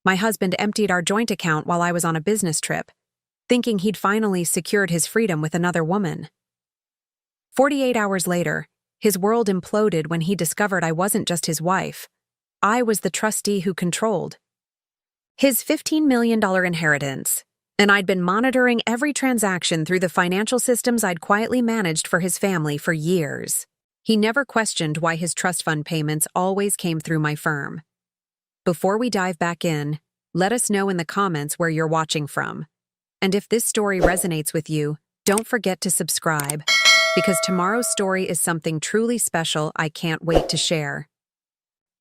My husband emptied our joint account while I was on a business trip, thinking he'd finally secured his freedom with another woman. 48 hours later, his world imploded when he discovered I wasn't just his wife. I was the trustee who controlled his $15 million inheritance, and I'd been monitoring every transaction through the financial systems I'd quietly managed for his family for years. He never questioned why his trust fund payments always came through my firm. Before we dive back in, let us know in the comments where you're watching from. And if this story resonates with you, don't forget to subscribe, because tomorrow's story is something truly special I can't wait to share.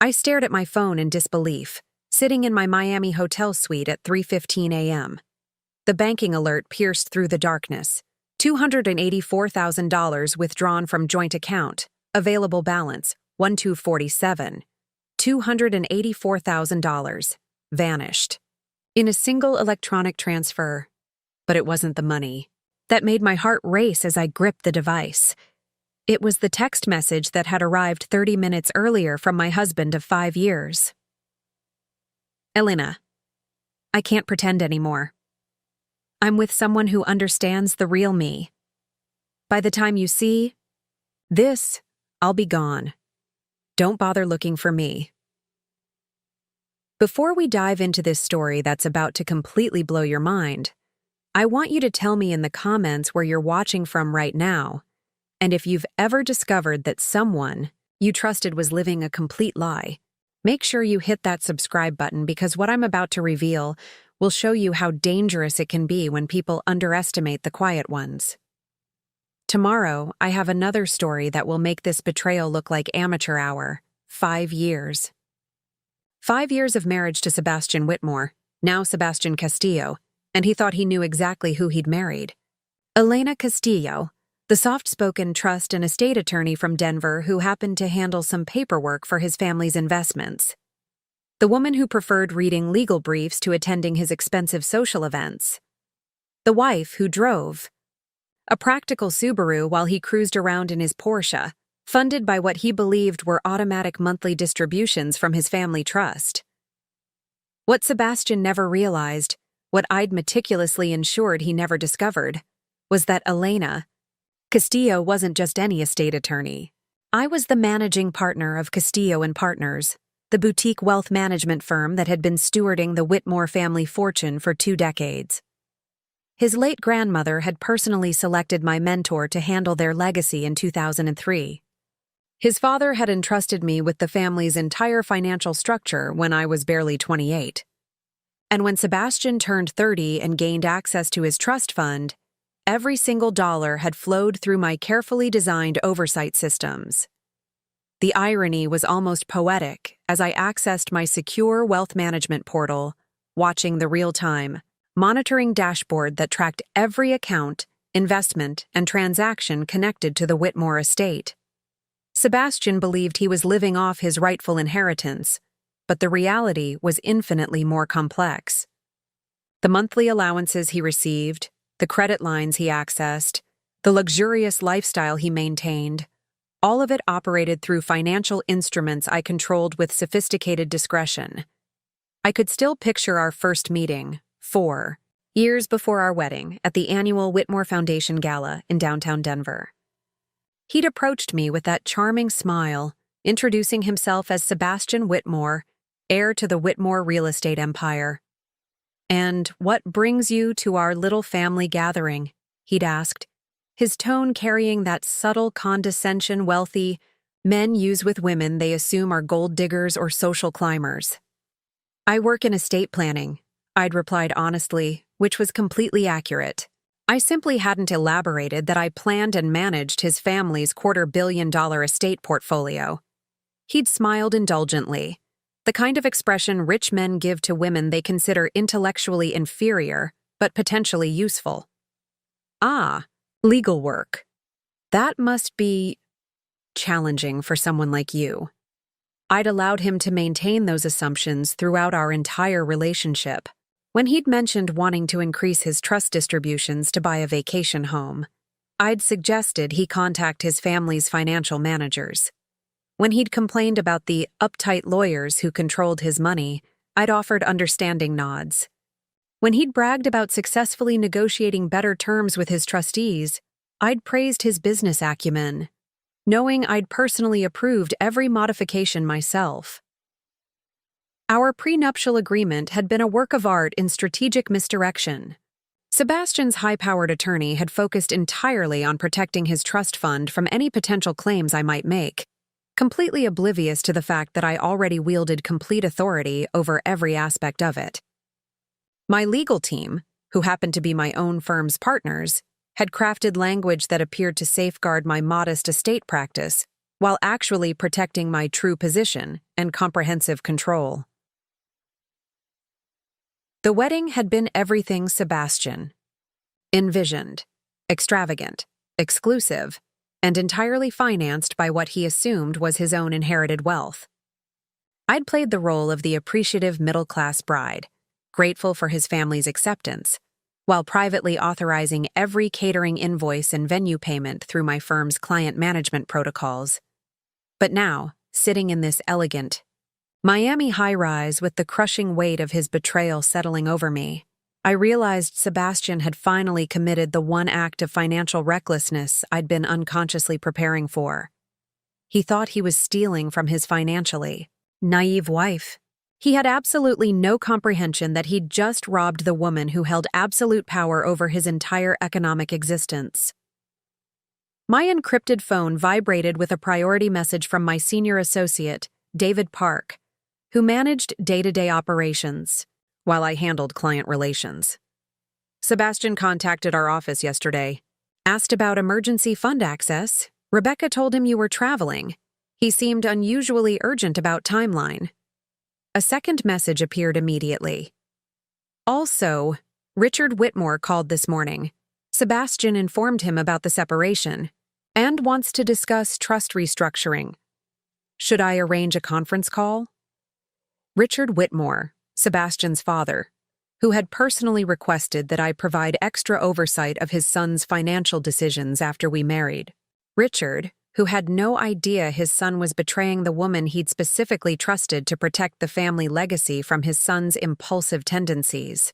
I stared at my phone in disbelief, sitting in my Miami hotel suite at 3:15 a.m. The banking alert pierced through the darkness. $284,000 withdrawn from joint account. Available balance, $1,247. $284,000. Vanished. In a single electronic transfer. But it wasn't the money. That made my heart race as I gripped the device. It was the text message that had arrived 30 minutes earlier from my husband of 5 years. Elena, I can't pretend anymore. I'm with someone who understands the real me. By the time you see this, I'll be gone. Don't bother looking for me. Before we dive into this story that's about to completely blow your mind, I want you to tell me in the comments where you're watching from right now, and if you've ever discovered that someone you trusted was living a complete lie. Make sure you hit that subscribe button, because what I'm about to reveal will show you how dangerous it can be when people underestimate the quiet ones. Tomorrow, I have another story that will make this betrayal look like amateur hour. 5 years. 5 years of marriage to Sebastian Whitmore, now Sebastian Castillo, and he thought he knew exactly who he'd married. Elena Castillo, the soft-spoken trust and estate attorney from Denver who happened to handle some paperwork for his family's investments. The woman who preferred reading legal briefs to attending his expensive social events. The wife who drove a practical Subaru while he cruised around in his Porsche, funded by what he believed were automatic monthly distributions from his family trust. What Sebastian never realized, what I'd meticulously ensured he never discovered, was that Elena Castillo wasn't just any estate attorney. I was the managing partner of Castillo and Partners, the boutique wealth management firm that had been stewarding the Whitmore family fortune for 2 decades. His late grandmother had personally selected my mentor to handle their legacy in 2003. His father had entrusted me with the family's entire financial structure when I was barely 28. And when Sebastian turned 30 and gained access to his trust fund, every single dollar had flowed through my carefully designed oversight systems. The irony was almost poetic as I accessed my secure wealth management portal, watching the real-time, monitoring dashboard that tracked every account, investment, and transaction connected to the Whitmore estate. Sebastian believed he was living off his rightful inheritance, but the reality was infinitely more complex. The monthly allowances he received, the credit lines he accessed, the luxurious lifestyle he maintained, all of it operated through financial instruments I controlled with sophisticated discretion. I could still picture our first meeting, 4 years before our wedding, at the annual Whitmore Foundation Gala in downtown Denver. He'd approached me with that charming smile, introducing himself as Sebastian Whitmore, heir to the Whitmore real estate empire. "And what brings you to our little family gathering?" he'd asked, his tone carrying that subtle condescension wealthy men use with women they assume are gold diggers or social climbers. "I work in estate planning," I'd replied honestly, which was completely accurate. I simply hadn't elaborated that I planned and managed his family's $250 million estate portfolio. He'd smiled indulgently, the kind of expression rich men give to women they consider intellectually inferior, but potentially useful. "Ah, legal work. That must be challenging for someone like you." I'd allowed him to maintain those assumptions throughout our entire relationship. When he'd mentioned wanting to increase his trust distributions to buy a vacation home, I'd suggested he contact his family's financial managers. When he'd complained about the uptight lawyers who controlled his money, I'd offered understanding nods. When he'd bragged about successfully negotiating better terms with his trustees, I'd praised his business acumen, knowing I'd personally approved every modification myself. Our prenuptial agreement had been a work of art in strategic misdirection. Sebastian's high-powered attorney had focused entirely on protecting his trust fund from any potential claims I might make, completely oblivious to the fact that I already wielded complete authority over every aspect of it. My legal team, who happened to be my own firm's partners, had crafted language that appeared to safeguard my modest estate practice while actually protecting my true position and comprehensive control. The wedding had been everything Sebastian envisioned: extravagant, exclusive, and entirely financed by what he assumed was his own inherited wealth. I'd played the role of the appreciative middle-class bride, grateful for his family's acceptance, while privately authorizing every catering invoice and venue payment through my firm's client management protocols. But now, sitting in this elegant Miami high-rise with the crushing weight of his betrayal settling over me, I realized Sebastian had finally committed the one act of financial recklessness I'd been unconsciously preparing for. He thought he was stealing from his financially naive wife. He had absolutely no comprehension that he'd just robbed the woman who held absolute power over his entire economic existence. My encrypted phone vibrated with a priority message from my senior associate, David Park, who managed day-to-day operations, while I handled client relations. Sebastian contacted our office yesterday, asked about emergency fund access. Rebecca told him you were traveling. He seemed unusually urgent about timeline. A second message appeared immediately. Also, Richard Whitmore called this morning. Sebastian informed him about the separation and wants to discuss trust restructuring. Should I arrange a conference call? Richard Whitmore, Sebastian's father, who had personally requested that I provide extra oversight of his son's financial decisions after we married. Richard, who had no idea his son was betraying the woman he'd specifically trusted to protect the family legacy from his son's impulsive tendencies.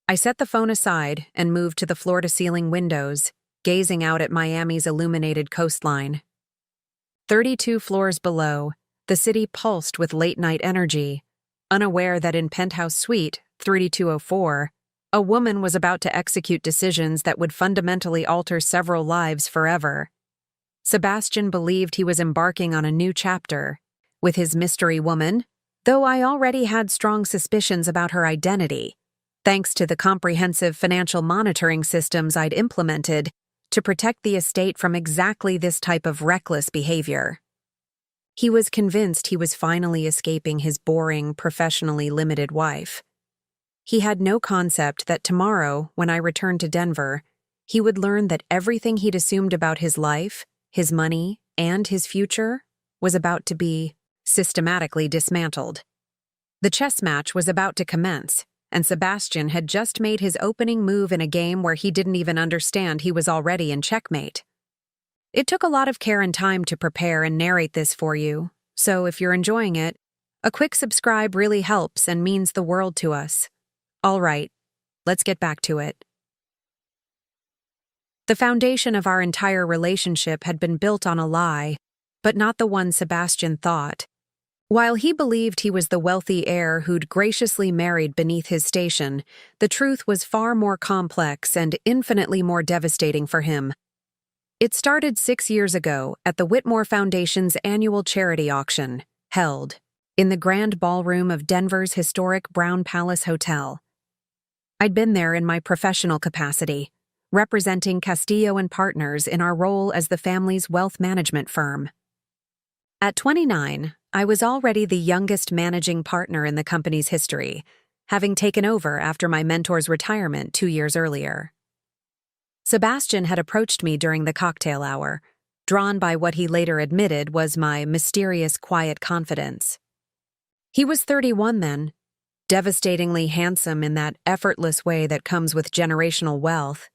I set the phone aside and moved to the floor-to-ceiling windows, gazing out at Miami's illuminated coastline. 32 floors below, the city pulsed with late-night energy, unaware that in Penthouse Suite 3204, a woman was about to execute decisions that would fundamentally alter several lives forever. Sebastian believed he was embarking on a new chapter with his mystery woman, though I already had strong suspicions about her identity, thanks to the comprehensive financial monitoring systems I'd implemented to protect the estate from exactly this type of reckless behavior. He was convinced he was finally escaping his boring, professionally limited wife. He had no concept that tomorrow, when I returned to Denver, he would learn that everything he'd assumed about his life, his money, and his future was about to be systematically dismantled. The chess match was about to commence, and Sebastian had just made his opening move in a game where he didn't even understand he was already in checkmate. It took a lot of care and time to prepare and narrate this for you, so if you're enjoying it, a quick subscribe really helps and means the world to us. All right, let's get back to it. The foundation of our entire relationship had been built on a lie, but not the one Sebastian thought. While he believed he was the wealthy heir who'd graciously married beneath his station, the truth was far more complex and infinitely more devastating for him. It started 6 years ago at the Whitmore Foundation's annual charity auction, held in the grand ballroom of Denver's historic Brown Palace Hotel. I'd been there in my professional capacity, representing Castillo and Partners in our role as the family's wealth management firm. At 29, I was already the youngest managing partner in the company's history, having taken over after my mentor's retirement 2 years earlier. Sebastian had approached me during the cocktail hour, drawn by what he later admitted was my mysterious, quiet confidence. He was 31 then, devastatingly handsome in that effortless way that comes with generational wealth,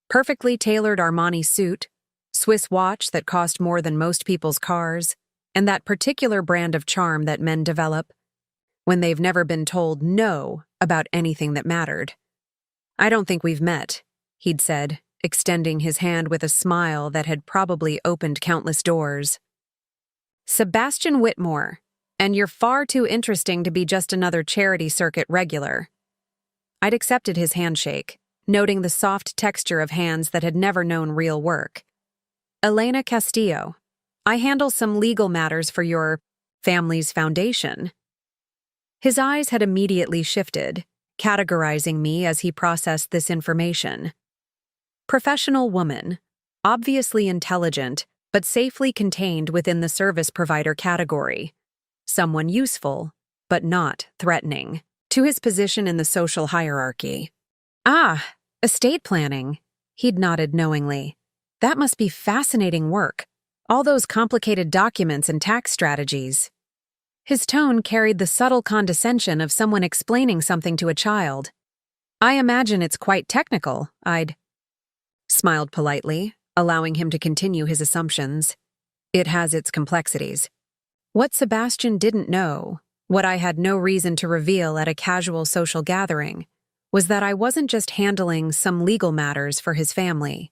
perfectly tailored Armani suit, Swiss watch that cost more than most people's cars, and that particular brand of charm that men develop. when they've never been told no about anything that mattered. "I don't think we've met," he'd said, extending his hand with a smile that had probably opened countless doors. "Sebastian Whitmore, and you're far too interesting to be just another charity circuit regular." I'd accepted his handshake, noting the soft texture of hands that had never known real work. "Elena Castillo, I handle some legal matters for your family's foundation." His eyes had immediately shifted, categorizing me as he processed this information. Professional woman, obviously intelligent, but safely contained within the service provider category. Someone useful, but not threatening, to his position in the social hierarchy. "Ah, estate planning," he'd nodded knowingly. "That must be fascinating work. All those complicated documents and tax strategies." His tone carried the subtle condescension of someone explaining something to a child. "I imagine it's quite technical," I'd smiled politely, allowing him to continue his assumptions. "It has its complexities." What Sebastian didn't know, what I had no reason to reveal at a casual social gathering, was that I wasn't just handling some legal matters for his family.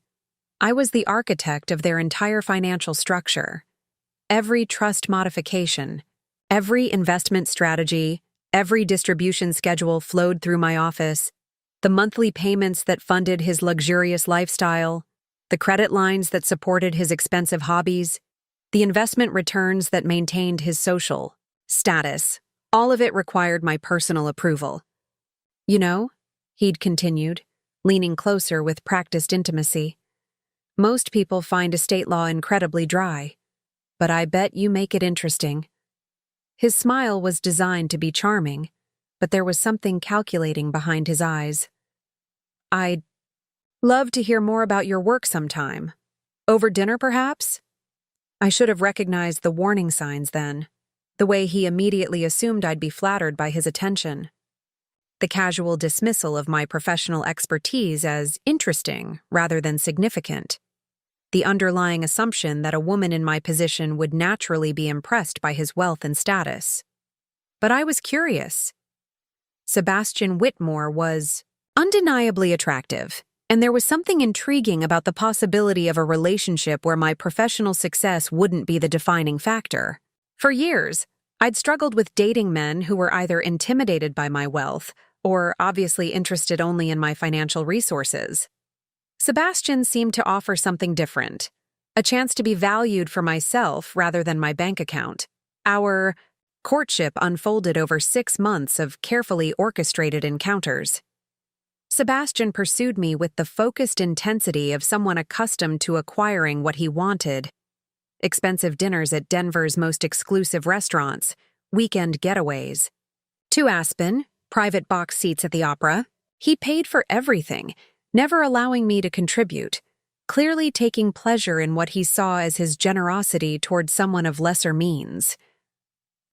I was the architect of their entire financial structure. Every trust modification, every investment strategy, every distribution schedule flowed through my office. The monthly payments that funded his luxurious lifestyle, the credit lines that supported his expensive hobbies, the investment returns that maintained his social status, all of it required my personal approval. "You know," he'd continued, leaning closer with practiced intimacy, "most people find estate law incredibly dry, but I bet you make it interesting." His smile was designed to be charming, but there was something calculating behind his eyes. "I'd love to hear more about your work sometime. Over dinner, perhaps?" I should have recognized the warning signs then, the way he immediately assumed I'd be flattered by his attention. The casual dismissal of my professional expertise as interesting rather than significant. The underlying assumption that a woman in my position would naturally be impressed by his wealth and status. But I was curious. Sebastian Whitmore was undeniably attractive, and there was something intriguing about the possibility of a relationship where my professional success wouldn't be the defining factor. For years, I'd struggled with dating men who were either intimidated by my wealth or obviously interested only in my financial resources. Sebastian seemed to offer something different, a chance to be valued for myself rather than my bank account. Our courtship unfolded over 6 months of carefully orchestrated encounters. Sebastian pursued me with the focused intensity of someone accustomed to acquiring what he wanted. Expensive dinners at Denver's most exclusive restaurants, weekend getaways. To Aspen, private box seats at the opera. He paid for everything, never allowing me to contribute, clearly taking pleasure in what he saw as his generosity toward someone of lesser means.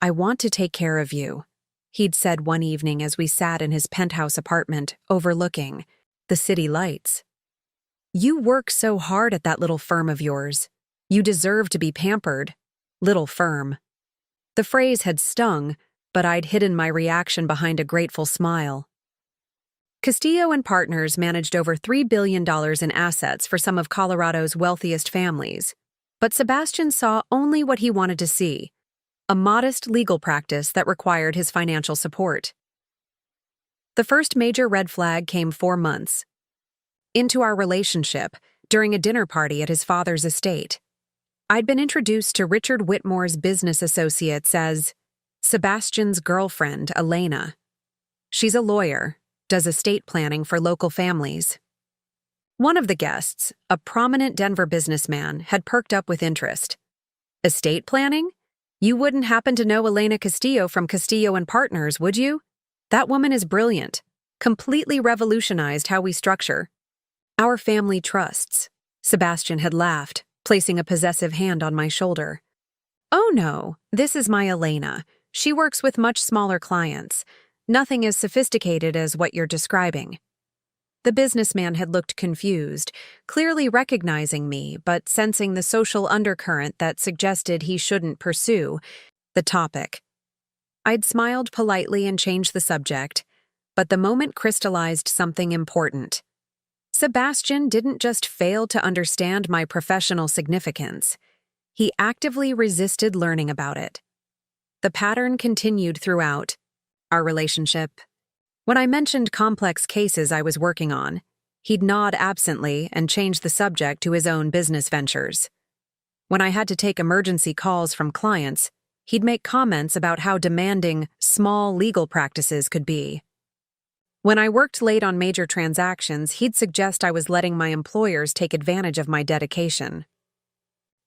"I want to take care of you," he'd said one evening as we sat in his penthouse apartment overlooking the city lights. "You work so hard at that little firm of yours. You deserve to be pampered." Little firm. The phrase had stung, but I'd hidden my reaction behind a grateful smile. Castillo and Partners managed over $3 billion in assets for some of Colorado's wealthiest families, but Sebastian saw only what he wanted to see, a modest legal practice that required his financial support. The first major red flag came 4 months into our relationship during a dinner party at his father's estate. I'd been introduced to Richard Whitmore's business associates as Sebastian's girlfriend, Elena. She's a lawyer, does estate planning for local families. One of the guests, a prominent Denver businessman, had perked up with interest. "Estate planning? You wouldn't happen to know Elena Castillo from Castillo and Partners, would you? That woman is brilliant, completely revolutionized how we structure our family trusts." Sebastian had laughed, placing a possessive hand on my shoulder. "Oh no, this is my Elena. She works with much smaller clients. Nothing as sophisticated as what you're describing." The businessman had looked confused, clearly recognizing me, but sensing the social undercurrent that suggested he shouldn't pursue the topic. I'd smiled politely and changed the subject, but the moment crystallized something important. Sebastian didn't just fail to understand my professional significance. He actively resisted learning about it. The pattern continued throughout our relationship. When I mentioned complex cases I was working on, he'd nod absently and change the subject to his own business ventures. When I had to take emergency calls from clients, he'd make comments about how demanding small legal practices could be. When I worked late on major transactions, he'd suggest I was letting my employers take advantage of my dedication.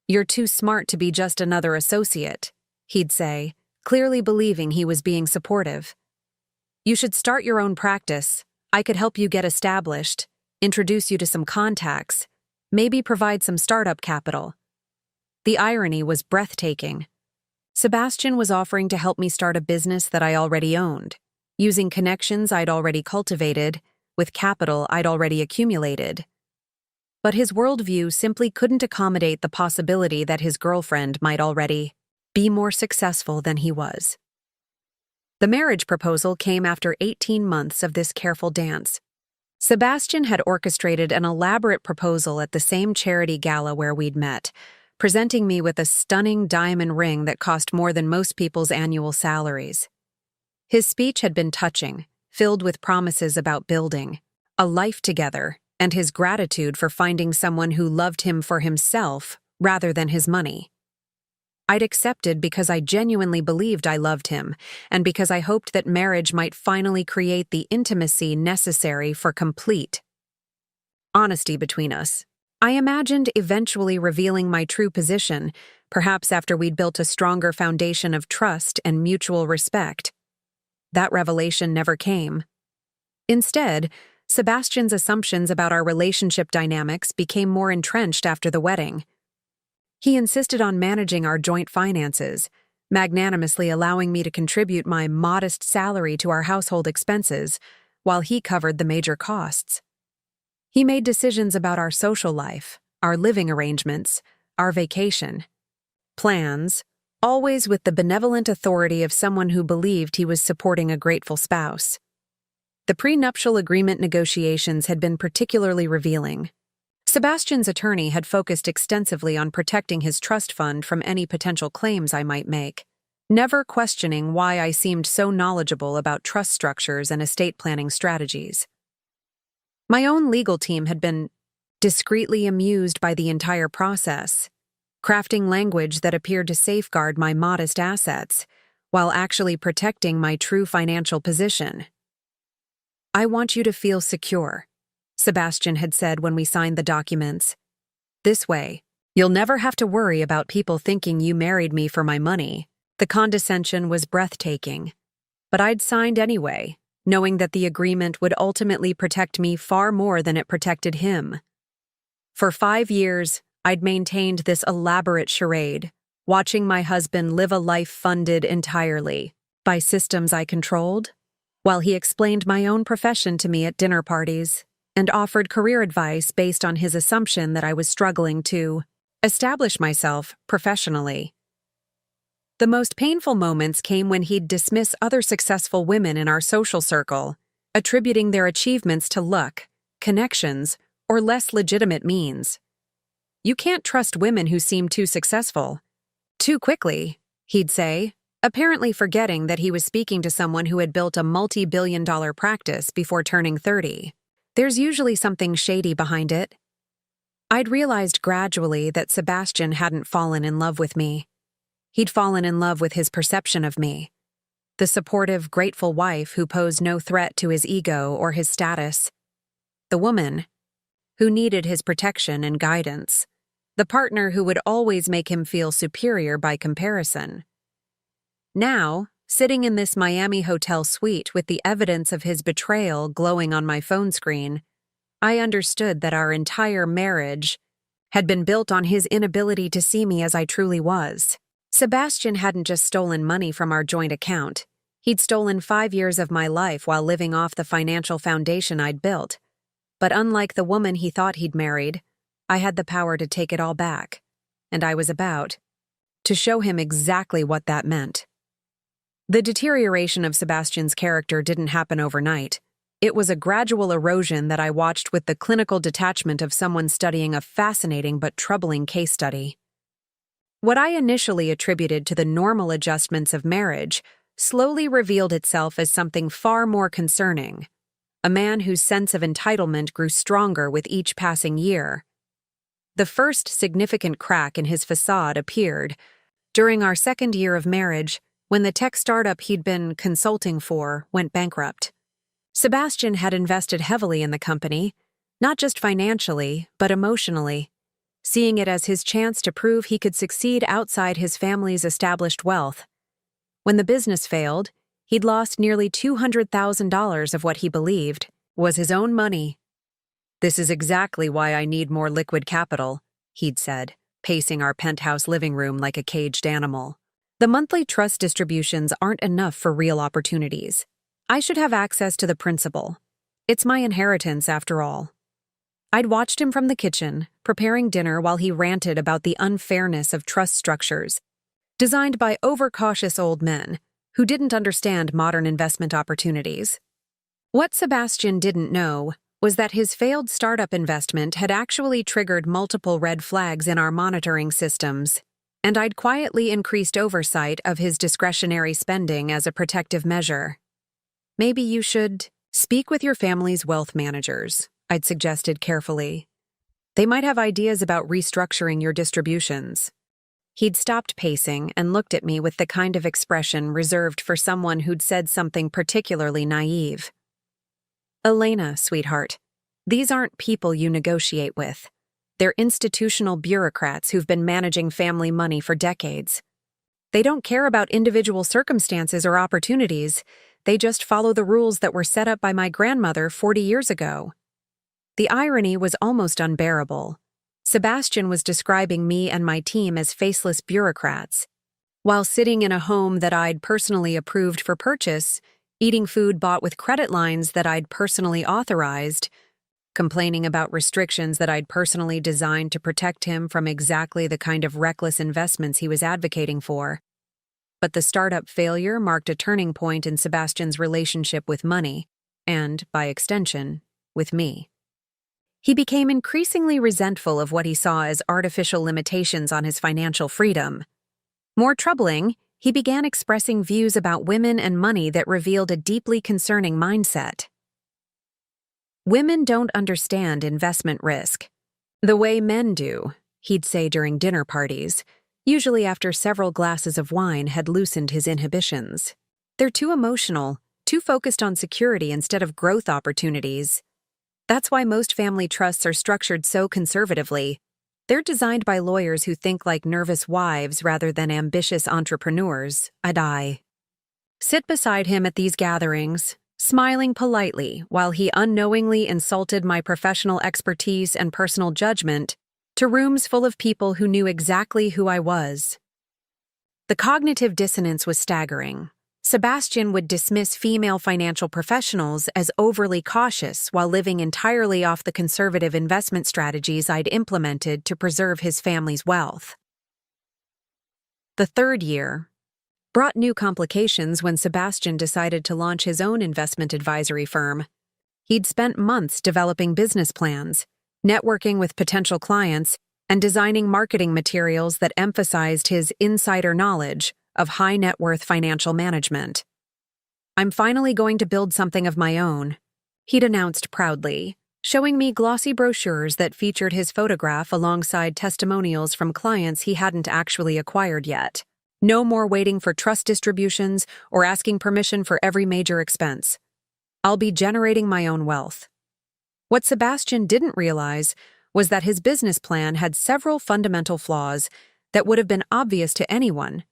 "You're too smart to be just another associate," he'd say, clearly believing he was being supportive. "You should start your own practice. I could help you get established, introduce you to some contacts, maybe provide some startup capital." The irony was breathtaking. Sebastian was offering to help me start a business that I already owned, using connections I'd already cultivated, with capital I'd already accumulated. But his worldview simply couldn't accommodate the possibility that his girlfriend might already be more successful than he was. The marriage proposal came after 18 months of this careful dance. Sebastian had orchestrated an elaborate proposal at the same charity gala where we'd met, presenting me with a stunning diamond ring that cost more than most people's annual salaries. His speech had been touching, filled with promises about building a life together and his gratitude for finding someone who loved him for himself rather than his money. I'd accepted because I genuinely believed I loved him, and because I hoped that marriage might finally create the intimacy necessary for complete honesty between us. I imagined eventually revealing my true position, perhaps after we'd built a stronger foundation of trust and mutual respect. That revelation never came. Instead, Sebastian's assumptions about our relationship dynamics became more entrenched after the wedding. He insisted on managing our joint finances, magnanimously allowing me to contribute my modest salary to our household expenses, while he covered the major costs. He made decisions about our social life, our living arrangements, our vacation plans, always with the benevolent authority of someone who believed he was supporting a grateful spouse. The prenuptial agreement negotiations had been particularly revealing. Sebastian's attorney had focused extensively on protecting his trust fund from any potential claims I might make, never questioning why I seemed so knowledgeable about trust structures and estate planning strategies. My own legal team had been discreetly amused by the entire process, crafting language that appeared to safeguard my modest assets, while actually protecting my true financial position. "I want you to feel secure," Sebastian had said when we signed the documents. "This way, you'll never have to worry about people thinking you married me for my money." The condescension was breathtaking. But I'd signed anyway, knowing that the agreement would ultimately protect me far more than it protected him. For 5 years, I'd maintained this elaborate charade, watching my husband live a life funded entirely by systems I controlled, while he explained my own profession to me at dinner parties and offered career advice based on his assumption that I was struggling to establish myself professionally. The most painful moments came when he'd dismiss other successful women in our social circle, attributing their achievements to luck, connections, or less legitimate means. "You can't trust women who seem too successful too quickly," he'd say, apparently forgetting that he was speaking to someone who had built a multi-billion-dollar practice before turning 30. There's usually something shady behind it. I'd realized gradually that Sebastian hadn't fallen in love with me. He'd fallen in love with his perception of me, the supportive, grateful wife who posed no threat to his ego or his status, the woman who needed his protection and guidance, the partner who would always make him feel superior by comparison. Now, sitting in this Miami hotel suite with the evidence of his betrayal glowing on my phone screen, I understood that our entire marriage had been built on his inability to see me as I truly was. Sebastian hadn't just stolen money from our joint account. He'd stolen 5 years of my life while living off the financial foundation I'd built. But unlike the woman he thought he'd married, I had the power to take it all back, and I was about to show him exactly what that meant. The deterioration of Sebastian's character didn't happen overnight. It was a gradual erosion that I watched with the clinical detachment of someone studying a fascinating but troubling case study. What I initially attributed to the normal adjustments of marriage slowly revealed itself as something far more concerning. A man whose sense of entitlement grew stronger with each passing year. The first significant crack in his facade appeared during our second year of marriage, when the tech startup he'd been consulting for went bankrupt. Sebastian had invested heavily in the company, not just financially, but emotionally, seeing it as his chance to prove he could succeed outside his family's established wealth. When the business failed, he'd lost nearly $200,000 of what he believed was his own money. "This is exactly why I need more liquid capital," he'd said, pacing our penthouse living room like a caged animal. "The monthly trust distributions aren't enough for real opportunities. I should have access to the principal. It's my inheritance, after all." I'd watched him from the kitchen, preparing dinner while he ranted about the unfairness of trust structures, designed by overcautious old men who didn't understand modern investment opportunities. What Sebastian didn't know was that his failed startup investment had actually triggered multiple red flags in our monitoring systems, and I'd quietly increased oversight of his discretionary spending as a protective measure. "Maybe you should speak with your family's wealth managers," I'd suggested carefully. "They might have ideas about restructuring your distributions." He'd stopped pacing and looked at me with the kind of expression reserved for someone who'd said something particularly naive. "Elena, sweetheart, these aren't people you negotiate with. They're institutional bureaucrats who've been managing family money for decades. They don't care about individual circumstances or opportunities. They just follow the rules that were set up by my grandmother 40 years ago." The irony was almost unbearable. Sebastian was describing me and my team as faceless bureaucrats, while sitting in a home that I'd personally approved for purchase, eating food bought with credit lines that I'd personally authorized, complaining about restrictions that I'd personally designed to protect him from exactly the kind of reckless investments he was advocating for. But the startup failure marked a turning point in Sebastian's relationship with money, and, by extension, with me. He became increasingly resentful of what he saw as artificial limitations on his financial freedom. More troubling, he began expressing views about women and money that revealed a deeply concerning mindset. "Women don't understand investment risk the way men do," he'd say during dinner parties, usually after several glasses of wine had loosened his inhibitions. "They're too emotional, too focused on security instead of growth opportunities. That's why most family trusts are structured so conservatively. They're designed by lawyers who think like nervous wives rather than ambitious entrepreneurs." I'd sit beside him at these gatherings, smiling politely while he unknowingly insulted my professional expertise and personal judgment to rooms full of people who knew exactly who I was. The cognitive dissonance was staggering. Sebastian would dismiss female financial professionals as overly cautious while living entirely off the conservative investment strategies I'd implemented to preserve his family's wealth. The third year brought new complications when Sebastian decided to launch his own investment advisory firm. He'd spent months developing business plans, networking with potential clients, and designing marketing materials that emphasized his insider knowledge of high-net-worth financial management. "I'm finally going to build something of my own," he'd announced proudly, showing me glossy brochures that featured his photograph alongside testimonials from clients he hadn't actually acquired yet. "No more waiting for trust distributions or asking permission for every major expense. I'll be generating my own wealth." What Sebastian didn't realize was that his business plan had several fundamental flaws that would have been obvious to anyone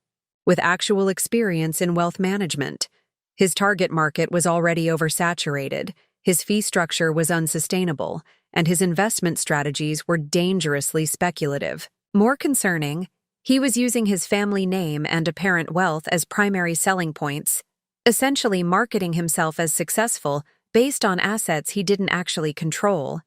with actual experience in wealth management. His target market was already oversaturated, his fee structure was unsustainable, and his investment strategies were dangerously speculative. More concerning, he was using his family name and apparent wealth as primary selling points, essentially marketing himself as successful based on assets he didn't actually control.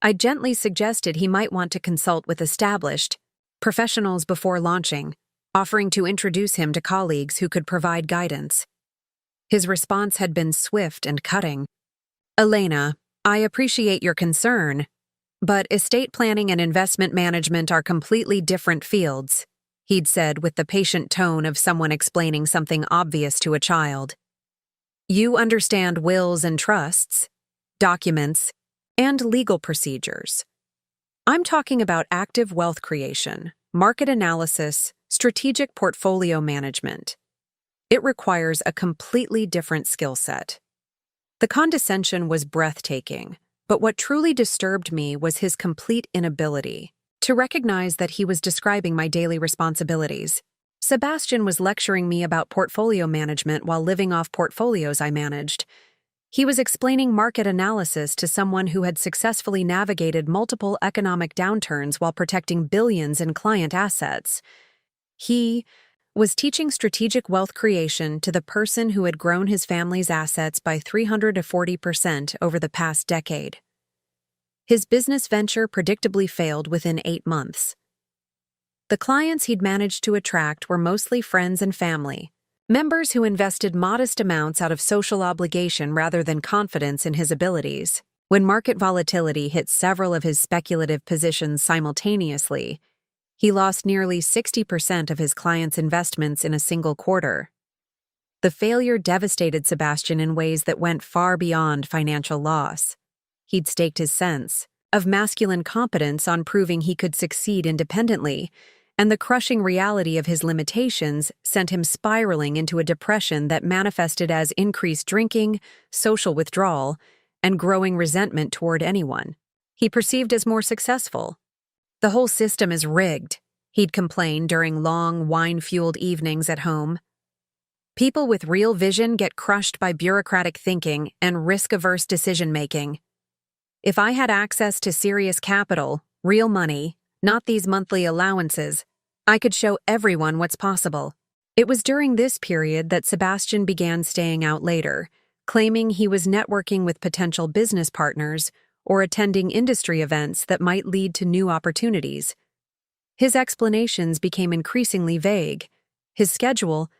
I gently suggested he might want to consult with established professionals before launching, offering to introduce him to colleagues who could provide guidance. His response had been swift and cutting. "Elena, I appreciate your concern, but estate planning and investment management are completely different fields," he'd said with the patient tone of someone explaining something obvious to a child. "You understand wills and trusts, documents, and legal procedures. I'm talking about active wealth creation, market analysis, strategic portfolio management. It requires a completely different skill set." The condescension was breathtaking, but what truly disturbed me was his complete inability to recognize that he was describing my daily responsibilities. Sebastian was lecturing me about portfolio management while living off portfolios I managed. He was explaining market analysis to someone who had successfully navigated multiple economic downturns while protecting billions in client assets. He was teaching strategic wealth creation to the person who had grown his family's assets by 340% over the past decade. His business venture predictably failed within 8 months. The clients he'd managed to attract were mostly friends and family, members who invested modest amounts out of social obligation rather than confidence in his abilities. When market volatility hit several of his speculative positions simultaneously, he lost nearly 60% of his clients' investments in a single quarter. The failure devastated Sebastian in ways that went far beyond financial loss. He'd staked his sense of masculine competence on proving he could succeed independently, and the crushing reality of his limitations sent him spiraling into a depression that manifested as increased drinking, social withdrawal, and growing resentment toward anyone he perceived as more successful. "The whole system is rigged," he'd complain during long, wine-fueled evenings at home. "People with real vision get crushed by bureaucratic thinking and risk-averse decision-making. If I had access to serious capital, real money, not these monthly allowances, I could show everyone what's possible." It was during this period that Sebastian began staying out later, claiming he was networking with potential business partners or attending industry events that might lead to new opportunities. His explanations became increasingly vague, his schedule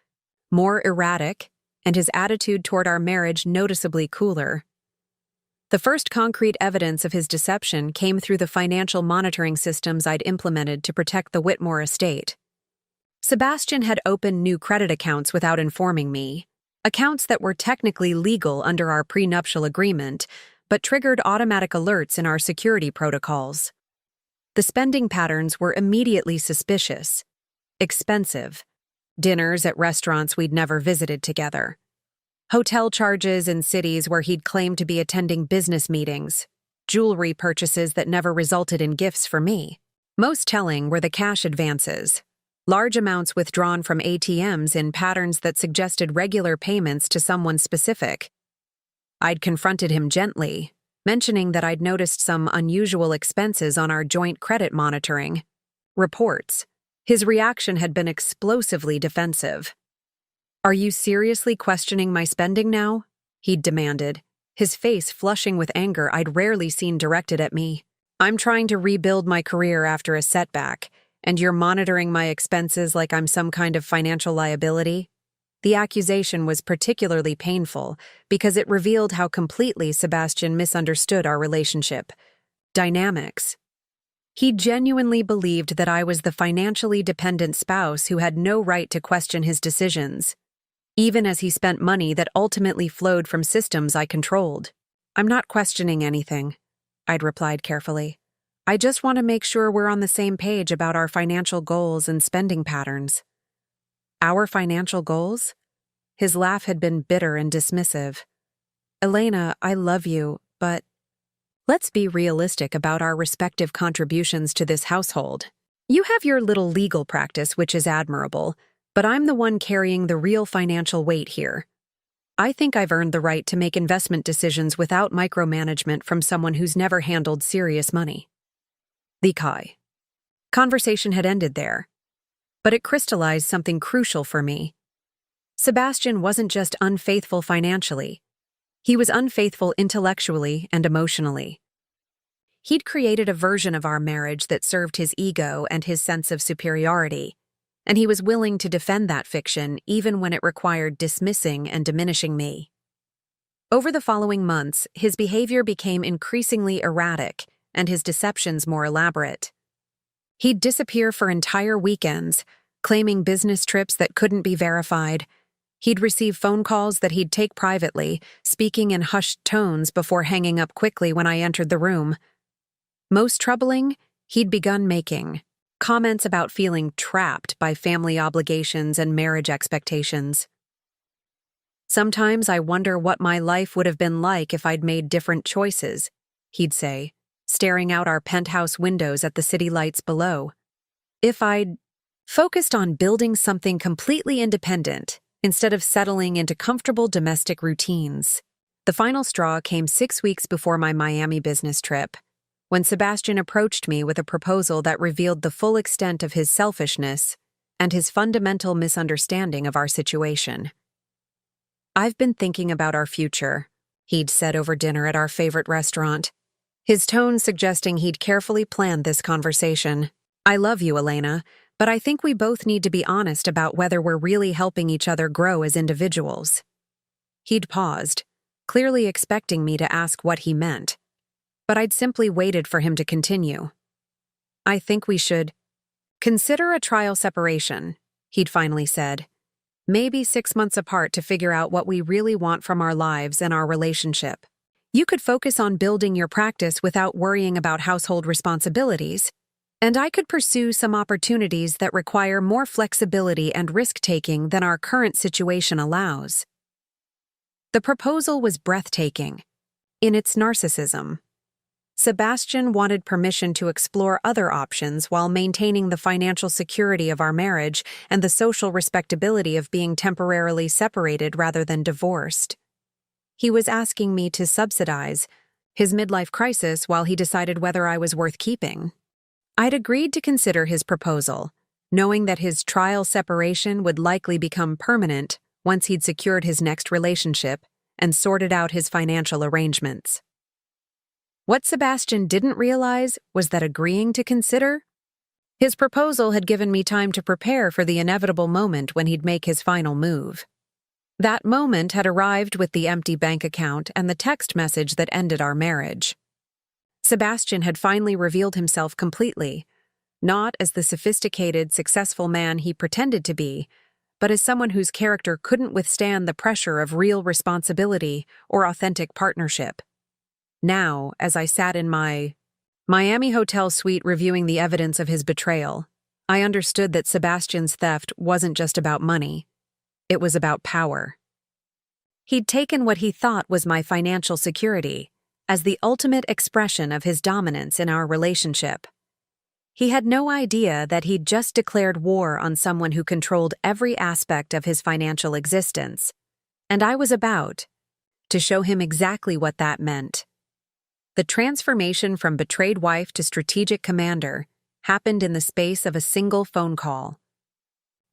more erratic, and his attitude toward our marriage noticeably cooler. The first concrete evidence of his deception came through the financial monitoring systems I'd implemented to protect the Whitmore estate. Sebastian had opened new credit accounts without informing me, accounts that were technically legal under our prenuptial agreement, but triggered automatic alerts in our security protocols. The spending patterns were immediately suspicious, expensive, dinners at restaurants we'd never visited together, hotel charges in cities where he'd claimed to be attending business meetings, jewelry purchases that never resulted in gifts for me. Most telling were the cash advances, large amounts withdrawn from ATMs in patterns that suggested regular payments to someone specific. I'd confronted him gently, mentioning that I'd noticed some unusual expenses on our joint credit monitoring reports. His reaction had been explosively defensive. "Are you seriously questioning my spending now?" he'd demanded, his face flushing with anger I'd rarely seen directed at me. "I'm trying to rebuild my career after a setback, and you're monitoring my expenses like I'm some kind of financial liability?" The accusation was particularly painful because it revealed how completely Sebastian misunderstood our relationship dynamics. He genuinely believed that I was the financially dependent spouse who had no right to question his decisions, even as he spent money that ultimately flowed from systems I controlled. "I'm not questioning anything," I'd replied carefully. "I just want to make sure we're on the same page about our financial goals and spending patterns." "Our financial goals?" His laugh had been bitter and dismissive. "Elena, I love you, but let's be realistic about our respective contributions to this household. You have your little legal practice, which is admirable, but I'm the one carrying the real financial weight here. I think I've earned the right to make investment decisions without micromanagement from someone who's never handled serious money." The conversation had ended there, but it crystallized something crucial for me. Sebastian wasn't just unfaithful financially. He was unfaithful intellectually and emotionally. He'd created a version of our marriage that served his ego and his sense of superiority, and he was willing to defend that fiction even when it required dismissing and diminishing me. Over the following months, his behavior became increasingly erratic and his deceptions more elaborate. He'd disappear for entire weekends, claiming business trips that couldn't be verified. He'd receive phone calls that he'd take privately, speaking in hushed tones before hanging up quickly when I entered the room. Most troubling, he'd begun making comments about feeling trapped by family obligations and marriage expectations. "Sometimes I wonder what my life would have been like if I'd made different choices," he'd say, staring out our penthouse windows at the city lights below. "If I'd focused on building something completely independent instead of settling into comfortable domestic routines." The final straw came 6 weeks before my Miami business trip, when Sebastian approached me with a proposal that revealed the full extent of his selfishness and his fundamental misunderstanding of our situation. "I've been thinking about our future," he'd said over dinner at our favorite restaurant, his tone suggesting he'd carefully planned this conversation. "I love you, Elena, but I think we both need to be honest about whether we're really helping each other grow as individuals." He'd paused, clearly expecting me to ask what he meant, but I'd simply waited for him to continue. "I think we should consider a trial separation," he'd finally said. "Maybe 6 months apart to figure out what we really want from our lives and our relationship. You could focus on building your practice without worrying about household responsibilities, and I could pursue some opportunities that require more flexibility and risk-taking than our current situation allows." The proposal was breathtaking in its narcissism. Sebastian wanted permission to explore other options while maintaining the financial security of our marriage and the social respectability of being temporarily separated rather than divorced. He was asking me to subsidize his midlife crisis while he decided whether I was worth keeping. I'd agreed to consider his proposal, knowing that his trial separation would likely become permanent once he'd secured his next relationship and sorted out his financial arrangements. What Sebastian didn't realize was that agreeing to consider his proposal had given me time to prepare for the inevitable moment when he'd make his final move. That moment had arrived with the empty bank account and the text message that ended our marriage. Sebastian had finally revealed himself completely, not as the sophisticated, successful man he pretended to be, but as someone whose character couldn't withstand the pressure of real responsibility or authentic partnership. Now, as I sat in my Miami hotel suite reviewing the evidence of his betrayal, I understood that Sebastian's theft wasn't just about money. It was about power. He'd taken what he thought was my financial security as the ultimate expression of his dominance in our relationship. He had no idea that he'd just declared war on someone who controlled every aspect of his financial existence, and I was about to show him exactly what that meant. The transformation from betrayed wife to strategic commander happened in the space of a single phone call.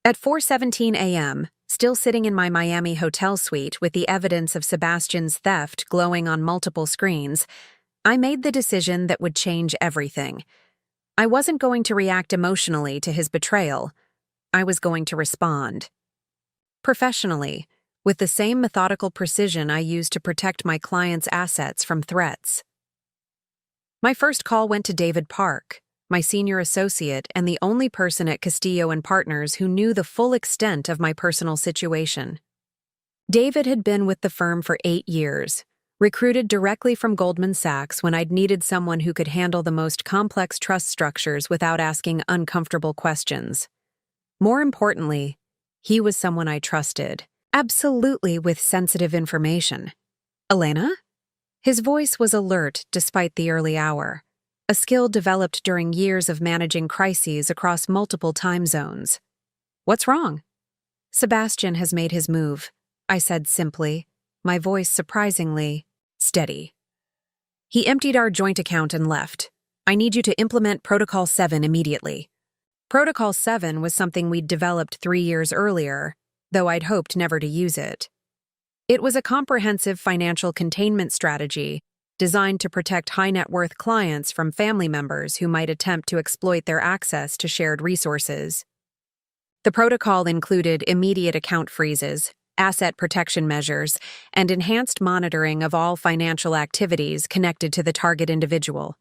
At 4:17 a.m., still sitting in my Miami hotel suite with the evidence of Sebastian's theft glowing on multiple screens, I made the decision that would change everything. I wasn't going to react emotionally to his betrayal. I was going to respond professionally, with the same methodical precision I used to protect my clients' assets from threats. My first call went to David Park, my senior associate and the only person at Castillo and Partners who knew the full extent of my personal situation. David had been with the firm for 8 years, recruited directly from Goldman Sachs when I'd needed someone who could handle the most complex trust structures without asking uncomfortable questions. More importantly, he was someone I trusted, absolutely with sensitive information. "Elena?" His voice was alert despite the early hour, a skill developed during years of managing crises across multiple time zones. "What's wrong?" "Sebastian has made his move," I said simply, my voice surprisingly steady. "He emptied our joint account and left. I need you to implement Protocol 7 immediately." Protocol 7 was something we'd developed 3 years earlier, though I'd hoped never to use it. It was a comprehensive financial containment strategy designed to protect high-net-worth clients from family members who might attempt to exploit their access to shared resources. The protocol included immediate account freezes, asset protection measures, and enhanced monitoring of all financial activities connected to the target individual.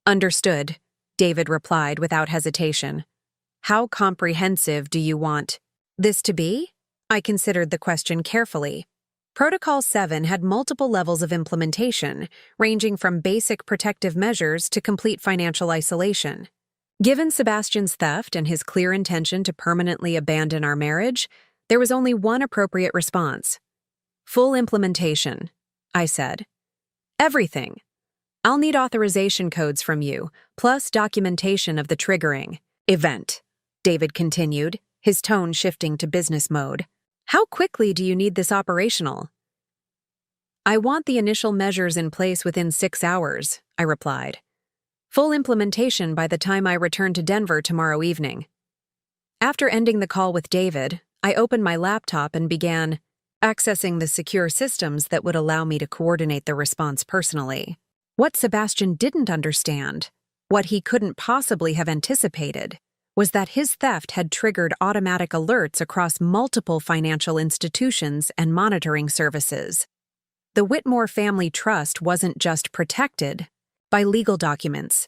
Understood, David replied without hesitation. How comprehensive do you want this to be? I considered the question carefully. Protocol 7 had multiple levels of implementation, ranging from basic protective measures to complete financial isolation. Given Sebastian's theft and his clear intention to permanently abandon our marriage, there was only one appropriate response. Full implementation, I said. Everything. I'll need authorization codes from you, plus documentation of the triggering event, David continued, his tone shifting to business mode. How quickly do you need this operational? I want the initial measures in place within 6 hours, I replied. Full implementation by the time I return to Denver tomorrow evening. After ending the call with David, I opened my laptop and began accessing the secure systems that would allow me to coordinate the response personally. What Sebastian didn't understand, what he couldn't possibly have anticipated, was that his theft had triggered automatic alerts across multiple financial institutions and monitoring services. The Whitmore Family Trust wasn't just protected by legal documents.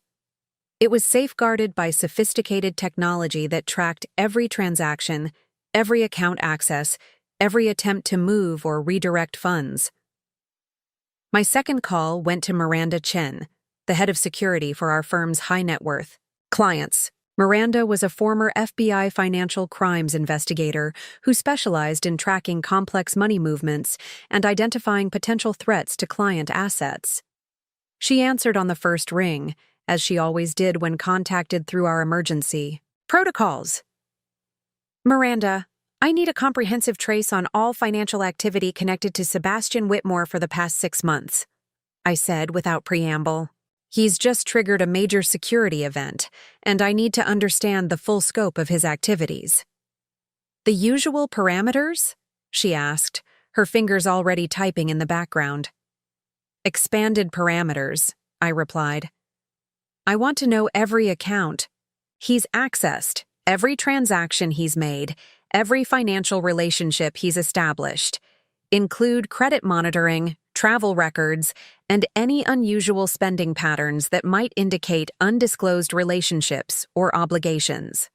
It was safeguarded by sophisticated technology that tracked every transaction, every account access, every attempt to move or redirect funds. My second call went to Miranda Chen, the head of security for our firm's high net worth clients. Miranda was a former FBI financial crimes investigator who specialized in tracking complex money movements and identifying potential threats to client assets. She answered on the first ring, as she always did when contacted through our emergency protocols. Miranda, I need a comprehensive trace on all financial activity connected to Sebastian Whitmore for the past 6 months, I said without preamble. He's just triggered a major security event, and I need to understand the full scope of his activities. The usual parameters? She asked, her fingers already typing in the background. Expanded parameters, I replied. I want to know every account he's accessed, every transaction he's made, every financial relationship he's established. Include credit monitoring, travel records, and any unusual spending patterns that might indicate undisclosed relationships or obligations.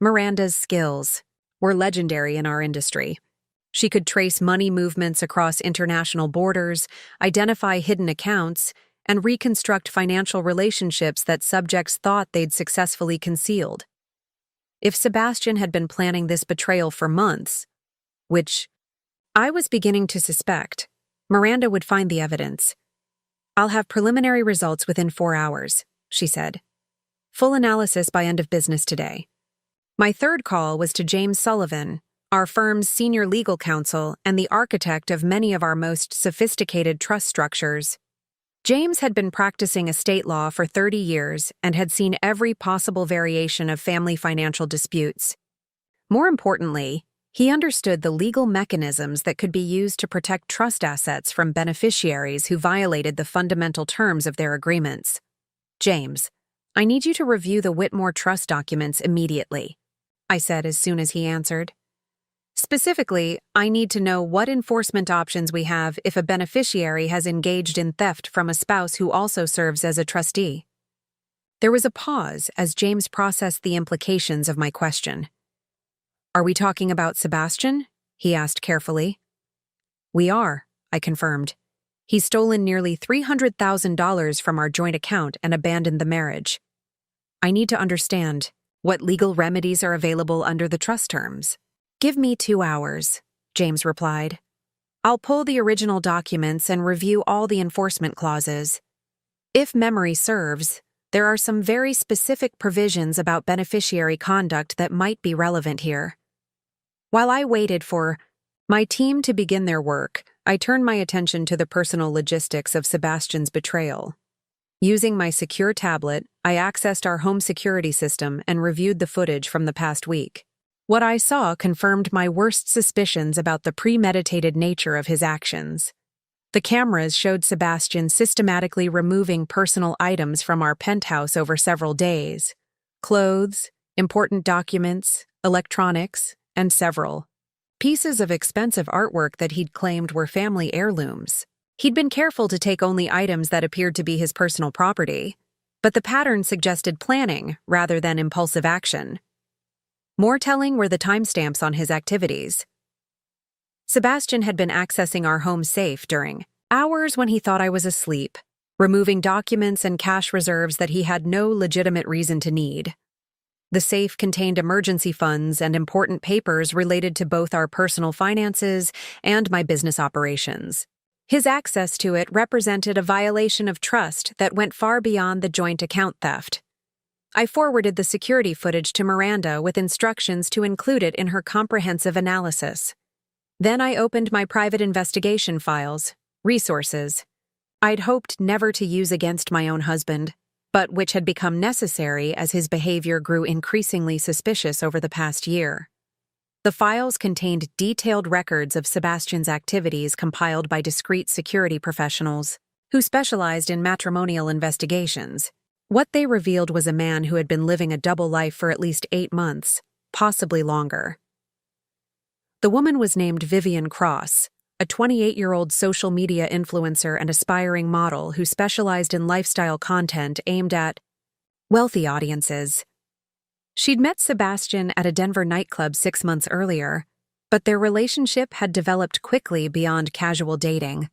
Miranda's skills were legendary in our industry. She could trace money movements across international borders, identify hidden accounts, and reconstruct financial relationships that subjects thought they'd successfully concealed. If Sebastian had been planning this betrayal for months, which I was beginning to suspect, Miranda would find the evidence. I'll have preliminary results within 4 hours, she said. Full analysis by end of business today. My third call was to James Sullivan, our firm's senior legal counsel and the architect of many of our most sophisticated trust structures. James had been practicing estate law for 30 years and had seen every possible variation of family financial disputes. More importantly, he understood the legal mechanisms that could be used to protect trust assets from beneficiaries who violated the fundamental terms of their agreements. James, I need you to review the Whitmore Trust documents immediately, I said as soon as he answered. Specifically, I need to know what enforcement options we have if a beneficiary has engaged in theft from a spouse who also serves as a trustee. There was a pause as James processed the implications of my question. Are we talking about Sebastian? He asked carefully. We are, I confirmed. He's stolen nearly $300,000 from our joint account and abandoned the marriage. I need to understand what legal remedies are available under the trust terms. Give me 2 hours, James replied. I'll pull the original documents and review all the enforcement clauses. If memory serves, there are some very specific provisions about beneficiary conduct that might be relevant here. While I waited for my team to begin their work, I turned my attention to the personal logistics of Sebastian's betrayal. Using my secure tablet, I accessed our home security system and reviewed the footage from the past week. What I saw confirmed my worst suspicions about the premeditated nature of his actions. The cameras showed Sebastian systematically removing personal items from our penthouse over several days. Clothes, important documents, electronics, and several pieces of expensive artwork that he'd claimed were family heirlooms. He'd been careful to take only items that appeared to be his personal property, but the pattern suggested planning rather than impulsive action. More telling were the timestamps on his activities. Sebastian had been accessing our home safe during hours when he thought I was asleep, removing documents and cash reserves that he had no legitimate reason to need. The safe contained emergency funds and important papers related to both our personal finances and my business operations. His access to it represented a violation of trust that went far beyond the joint account theft. I forwarded the security footage to Miranda with instructions to include it in her comprehensive analysis. Then I opened my private investigation files, resources I'd hoped never to use against my own husband, but which had become necessary as his behavior grew increasingly suspicious over the past year. The files contained detailed records of Sebastian's activities compiled by discreet security professionals who specialized in matrimonial investigations. What they revealed was a man who had been living a double life for at least 8 months, possibly longer. The woman was named Vivian Cross, a 28-year-old social media influencer and aspiring model who specialized in lifestyle content aimed at wealthy audiences. She'd met Sebastian at a Denver nightclub 6 months earlier, but their relationship had developed quickly beyond casual dating.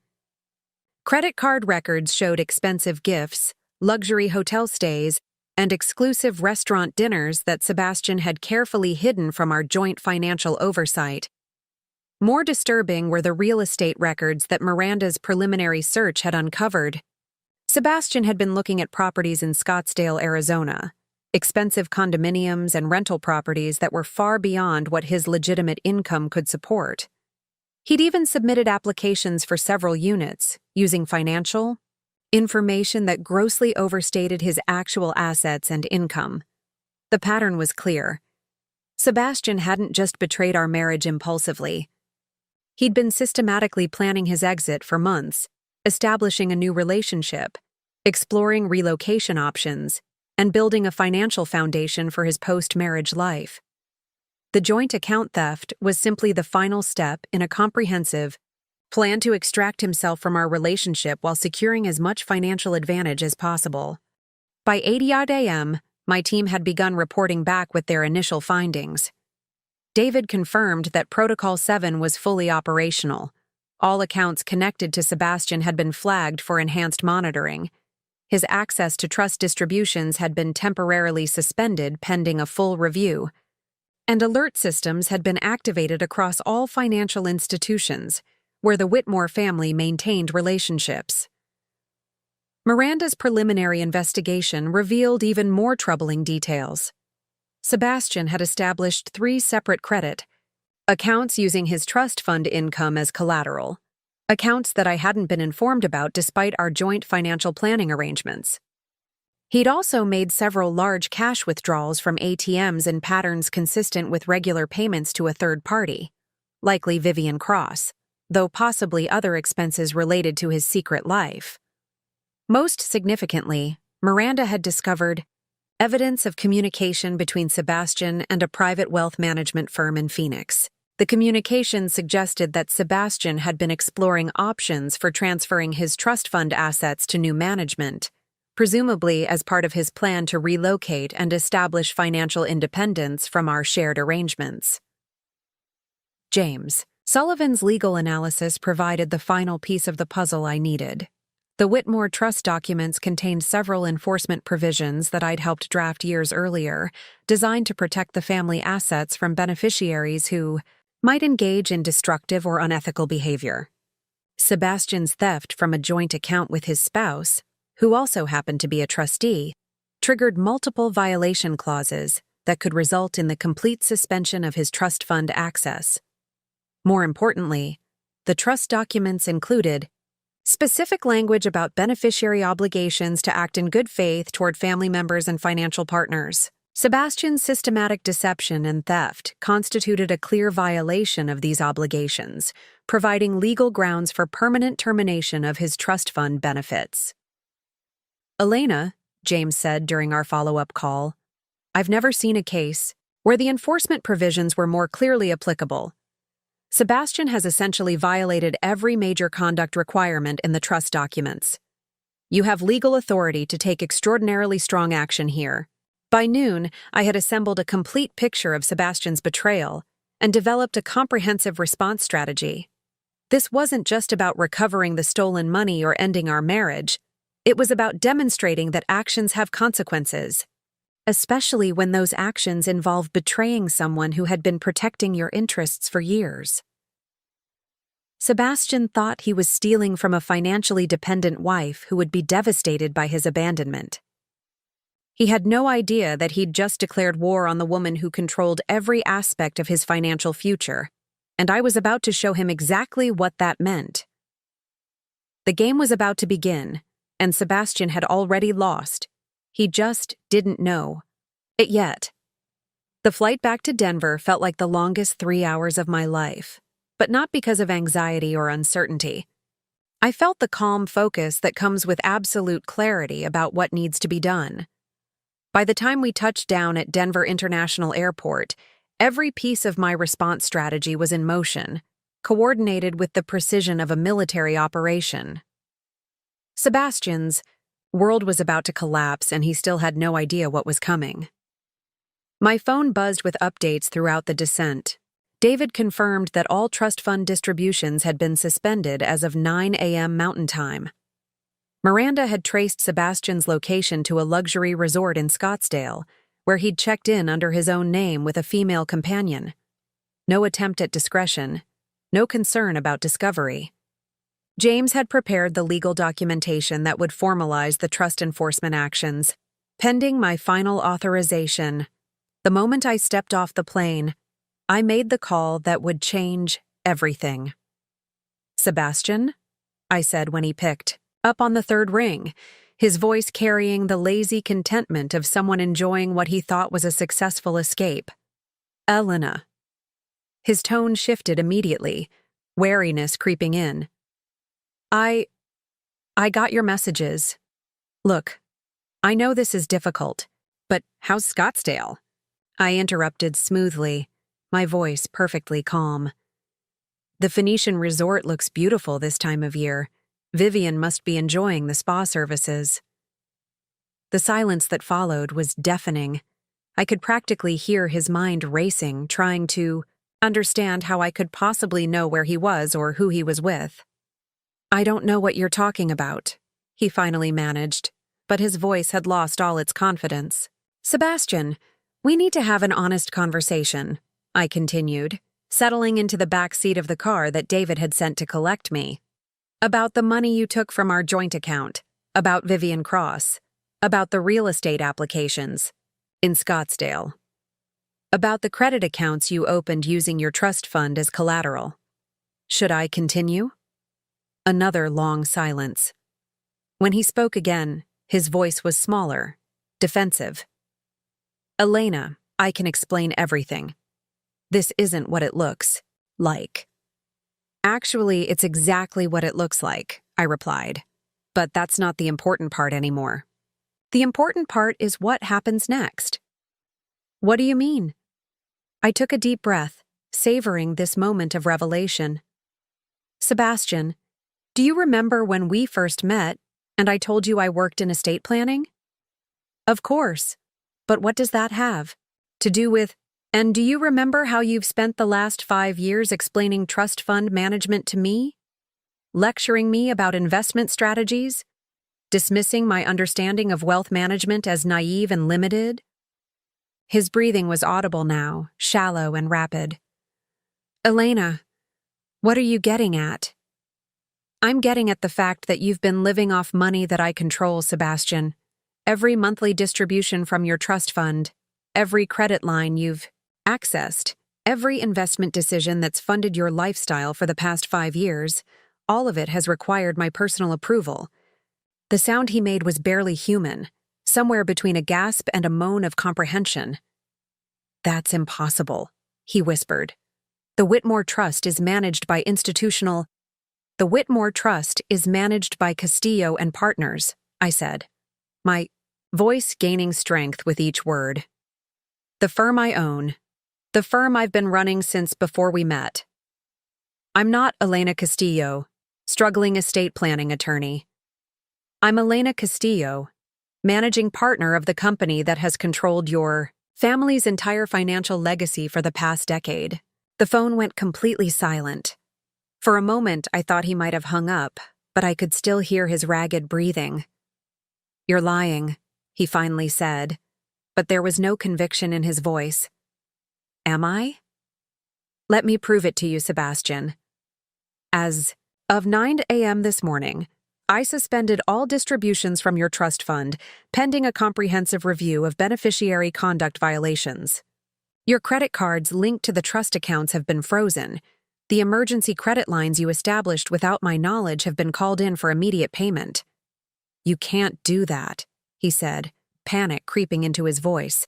Credit card records showed expensive gifts, luxury hotel stays, and exclusive restaurant dinners that Sebastian had carefully hidden from our joint financial oversight. More disturbing were the real estate records that Miranda's preliminary search had uncovered. Sebastian had been looking at properties in Scottsdale, Arizona, expensive condominiums and rental properties that were far beyond what his legitimate income could support. He'd even submitted applications for several units, using financial information that grossly overstated his actual assets and income. The pattern was clear. Sebastian hadn't just betrayed our marriage impulsively. He'd been systematically planning his exit for months, establishing a new relationship, exploring relocation options, and building a financial foundation for his post-marriage life. The joint account theft was simply the final step in a comprehensive plan to extract himself from our relationship while securing as much financial advantage as possible. By 8:00 a.m., my team had begun reporting back with their initial findings. David confirmed that Protocol 7 was fully operational. All accounts connected to Sebastian had been flagged for enhanced monitoring. His access to trust distributions had been temporarily suspended pending a full review, and alert systems had been activated across all financial institutions where the Whitmore family maintained relationships. Miranda's preliminary investigation revealed even more troubling details. Sebastian had established 3 separate credit accounts using his trust fund income as collateral, accounts that I hadn't been informed about despite our joint financial planning arrangements. He'd also made several large cash withdrawals from ATMs in patterns consistent with regular payments to a third party, likely Vivian Cross, though possibly other expenses related to his secret life. Most significantly, Miranda had discovered evidence of communication between Sebastian and a private wealth management firm in Phoenix. The communication suggested that Sebastian had been exploring options for transferring his trust fund assets to new management, presumably as part of his plan to relocate and establish financial independence from our shared arrangements. James Sullivan's legal analysis provided the final piece of the puzzle I needed. The Whitmore trust documents contained several enforcement provisions that I'd helped draft years earlier, designed to protect the family assets from beneficiaries who might engage in destructive or unethical behavior. Sebastian's theft from a joint account with his spouse, who also happened to be a trustee, triggered multiple violation clauses that could result in the complete suspension of his trust fund access. More importantly, the trust documents included specific language about beneficiary obligations to act in good faith toward family members and financial partners. Sebastian's systematic deception and theft constituted a clear violation of these obligations, providing legal grounds for permanent termination of his trust fund benefits. "Elena," James said during our follow-up call, "I've never seen a case where the enforcement provisions were more clearly applicable. Sebastian has essentially violated every major conduct requirement in the trust documents. You have legal authority to take extraordinarily strong action here. By noon, I had assembled a complete picture of Sebastian's betrayal and developed a comprehensive response strategy. This wasn't just about recovering the stolen money or ending our marriage. It was about demonstrating that actions have consequences, especially when those actions involve betraying someone who had been protecting your interests for years. Sebastian thought he was stealing from a financially dependent wife who would be devastated by his abandonment. He had no idea that he'd just declared war on the woman who controlled every aspect of his financial future, and I was about to show him exactly what that meant. The game was about to begin, and Sebastian had already lost. He just didn't know it yet. The flight back to Denver felt like the longest 3 hours of my life, but not because of anxiety or uncertainty. I felt the calm focus that comes with absolute clarity about what needs to be done. By the time we touched down at Denver International Airport, every piece of my response strategy was in motion, coordinated with the precision of a military operation. Sebastian's world was about to collapse, and he still had no idea what was coming. My phone buzzed with updates throughout the descent. David confirmed that all trust fund distributions had been suspended as of 9 a.m. Mountain Time. Miranda had traced Sebastian's location to a luxury resort in Scottsdale, where he'd checked in under his own name with a female companion. No attempt at discretion, no concern about discovery. James had prepared the legal documentation that would formalize the trust enforcement actions. Pending my final authorization, the moment I stepped off the plane, I made the call that would change everything. "Sebastian?" I said when he picked up on the third ring, his voice carrying the lazy contentment of someone enjoying what he thought was a successful escape. "Elena." His tone shifted immediately, wariness creeping in. I got your messages. Look, I know this is difficult, but how's Scottsdale?" I interrupted smoothly, my voice perfectly calm. "The Phoenician resort looks beautiful this time of year. Vivian must be enjoying the spa services." The silence that followed was deafening. I could practically hear his mind racing, trying to understand how I could possibly know where he was or who he was with. "I don't know what you're talking about," he finally managed, but his voice had lost all its confidence. "Sebastian, we need to have an honest conversation," I continued, settling into the back seat of the car that David had sent to collect me. "About the money you took from our joint account, about Vivian Cross, about the real estate applications in Scottsdale, about the credit accounts you opened using your trust fund as collateral. Should I continue?" Another long silence. When he spoke again, his voice was smaller, defensive. "Elena, I can explain everything. This isn't what it looks like." "Actually, it's exactly what it looks like," I replied. "But that's not the important part anymore. The important part is what happens next." "What do you mean?" I took a deep breath, savoring this moment of revelation. "Sebastian, do you remember when we first met and I told you I worked in estate planning?" "Of course. But what does that have to do with, and do you remember how you've spent the last 5 years explaining trust fund management to me? Lecturing me about investment strategies? Dismissing my understanding of wealth management as naive and limited?" His breathing was audible now, shallow and rapid. "Elena, what are you getting at?" "I'm getting at the fact that you've been living off money that I control, Sebastian. Every monthly distribution from your trust fund, every credit line you've accessed, every investment decision that's funded your lifestyle for the past 5 years, all of it has required my personal approval." The sound he made was barely human, somewhere between a gasp and a moan of comprehension. "That's impossible," he whispered. The Whitmore Trust is managed by Castillo and Partners," I said, my voice gaining strength with each word. The firm I own. The firm I've been running since before we met. I'm not Elena Castillo, struggling estate planning attorney. I'm Elena Castillo, managing partner of the company that has controlled your family's entire financial legacy for the past decade. The phone went completely silent. For a moment, I thought he might have hung up, but I could still hear his ragged breathing. You're lying, he finally said, but there was no conviction in his voice. Am I? Let me prove it to you, Sebastian. As of 9 a.m. this morning, I suspended all distributions from your trust fund, pending a comprehensive review of beneficiary conduct violations. Your credit cards linked to the trust accounts have been frozen. The emergency credit lines you established without my knowledge have been called in for immediate payment. You can't do that, he said, panic creeping into his voice.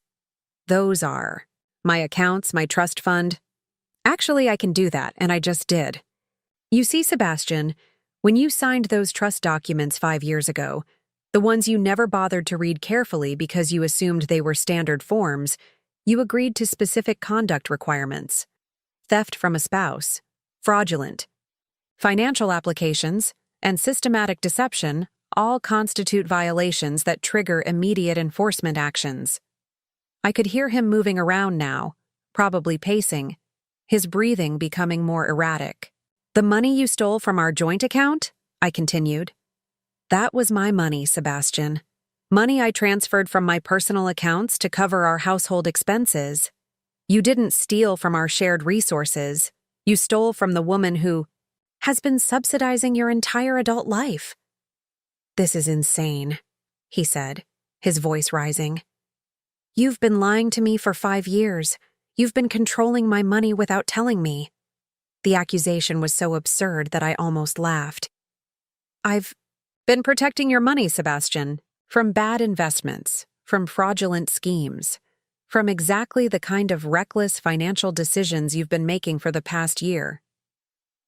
Those are my accounts, my trust fund. Actually, I can do that, and I just did. You see, Sebastian, when you signed those trust documents 5 years ago, the ones you never bothered to read carefully because you assumed they were standard forms, you agreed to specific conduct requirements. Theft from a spouse, fraudulent, financial applications, and systematic deception all constitute violations that trigger immediate enforcement actions. I could hear him moving around now, probably pacing, his breathing becoming more erratic. The money you stole from our joint account? I continued. That was my money, Sebastian. Money I transferred from my personal accounts to cover our household expenses. You didn't steal from our shared resources. You stole from the woman who has been subsidizing your entire adult life. This is insane, he said, his voice rising. You've been lying to me for 5 years. You've been controlling my money without telling me. The accusation was so absurd that I almost laughed. I've been protecting your money, Sebastian, from bad investments, from fraudulent schemes, from exactly the kind of reckless financial decisions you've been making for the past year.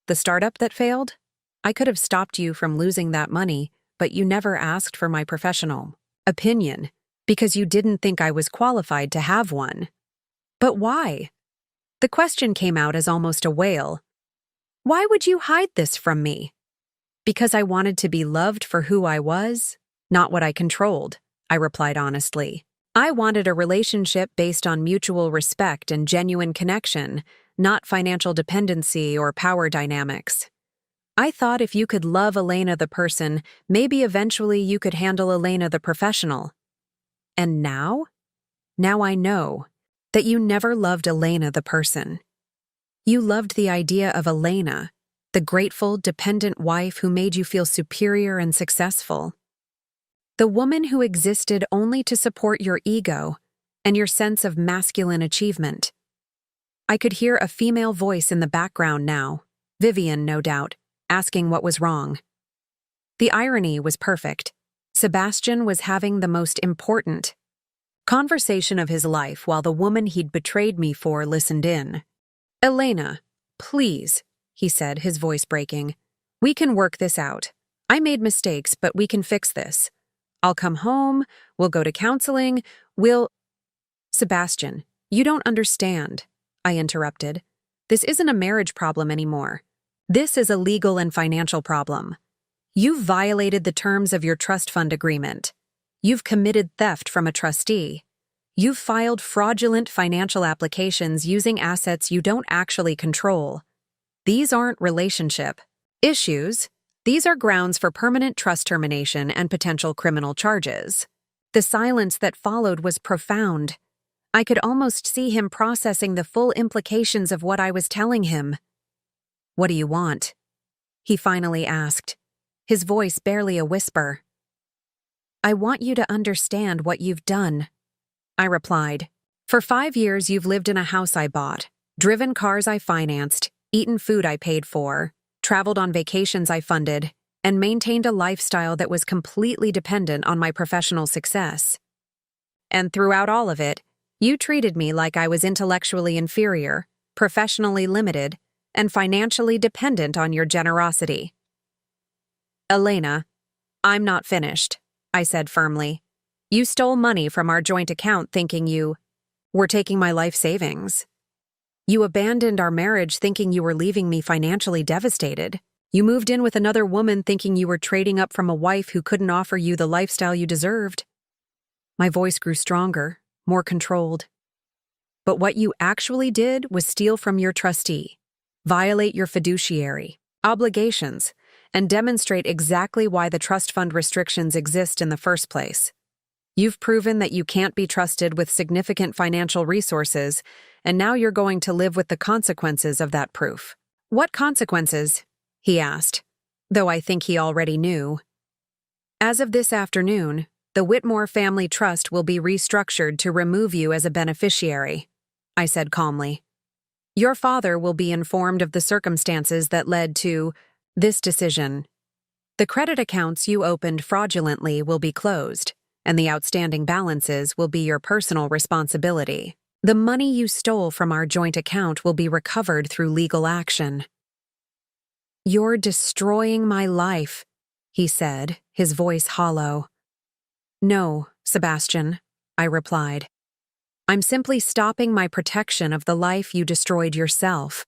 The startup that failed? I could have stopped you from losing that money, but you never asked for my professional opinion because you didn't think I was qualified to have one. But why? The question came out as almost a wail. Why would you hide this from me? Because I wanted to be loved for who I was, not what I controlled, I replied honestly. I wanted a relationship based on mutual respect and genuine connection, not financial dependency or power dynamics. I thought if you could love Elena the person, maybe eventually you could handle Elena the professional. And now? Now I know that you never loved Elena the person. You loved the idea of Elena, the grateful, dependent wife who made you feel superior and successful. The woman who existed only to support your ego and your sense of masculine achievement. I could hear a female voice in the background now, Vivian, no doubt, asking what was wrong. The irony was perfect. Sebastian was having the most important conversation of his life while the woman he'd betrayed me for listened in. Elena, please, he said, his voice breaking. We can work this out. I made mistakes, but we can fix this. I'll come home, we'll go to counseling, Sebastian, you don't understand, I interrupted. This isn't a marriage problem anymore. This is a legal and financial problem. You've violated the terms of your trust fund agreement. You've committed theft from a trustee. You've filed fraudulent financial applications using assets you don't actually control. These aren't relationship issues. These are grounds for permanent trust termination and potential criminal charges. The silence that followed was profound. I could almost see him processing the full implications of what I was telling him. What do you want? He finally asked, his voice barely a whisper. I want you to understand what you've done, I replied. For 5 years you've lived in a house I bought, driven cars I financed, eaten food I paid for, traveled on vacations I funded, and maintained a lifestyle that was completely dependent on my professional success. And throughout all of it, you treated me like I was intellectually inferior, professionally limited, and financially dependent on your generosity. Elena, I'm not finished, I said firmly. You stole money from our joint account thinking you were taking my life savings. You abandoned our marriage thinking you were leaving me financially devastated. You moved in with another woman thinking you were trading up from a wife who couldn't offer you the lifestyle you deserved. My voice grew stronger, more controlled. But what you actually did was steal from your trustee, violate your fiduciary obligations, and demonstrate exactly why the trust fund restrictions exist in the first place. You've proven that you can't be trusted with significant financial resources, and now you're going to live with the consequences of that proof. What consequences? He asked, though I think he already knew. As of this afternoon, the Whitmore Family Trust will be restructured to remove you as a beneficiary, I said calmly. Your father will be informed of the circumstances that led to this decision. The credit accounts you opened fraudulently will be closed, and the outstanding balances will be your personal responsibility. The money you stole from our joint account will be recovered through legal action. You're destroying my life, he said, his voice hollow. No, Sebastian, I replied. I'm simply stopping my protection of the life you destroyed yourself.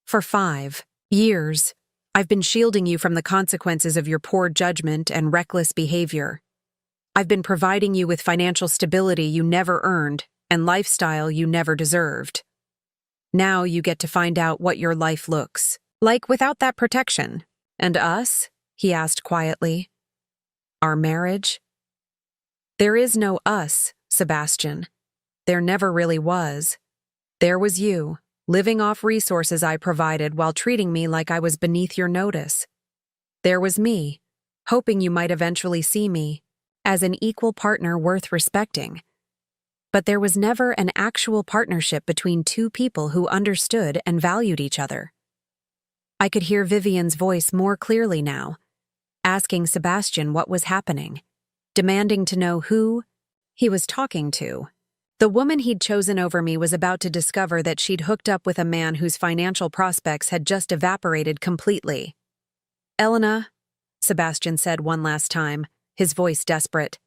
For 5 years, I've been shielding you from the consequences of your poor judgment and reckless behavior. I've been providing you with financial stability you never earned and lifestyle you never deserved. Now you get to find out what your life looks like without that protection. And us? He asked quietly. Our marriage? There is no us, Sebastian. There never really was. There was you, living off resources I provided while treating me like I was beneath your notice. There was me, hoping you might eventually see me as an equal partner worth respecting. But there was never an actual partnership between two people who understood and valued each other. I could hear Vivian's voice more clearly now, asking Sebastian what was happening, demanding to know who he was talking to. The woman he'd chosen over me was about to discover that she'd hooked up with a man whose financial prospects had just evaporated completely. Elena, Sebastian said one last time, his voice desperate.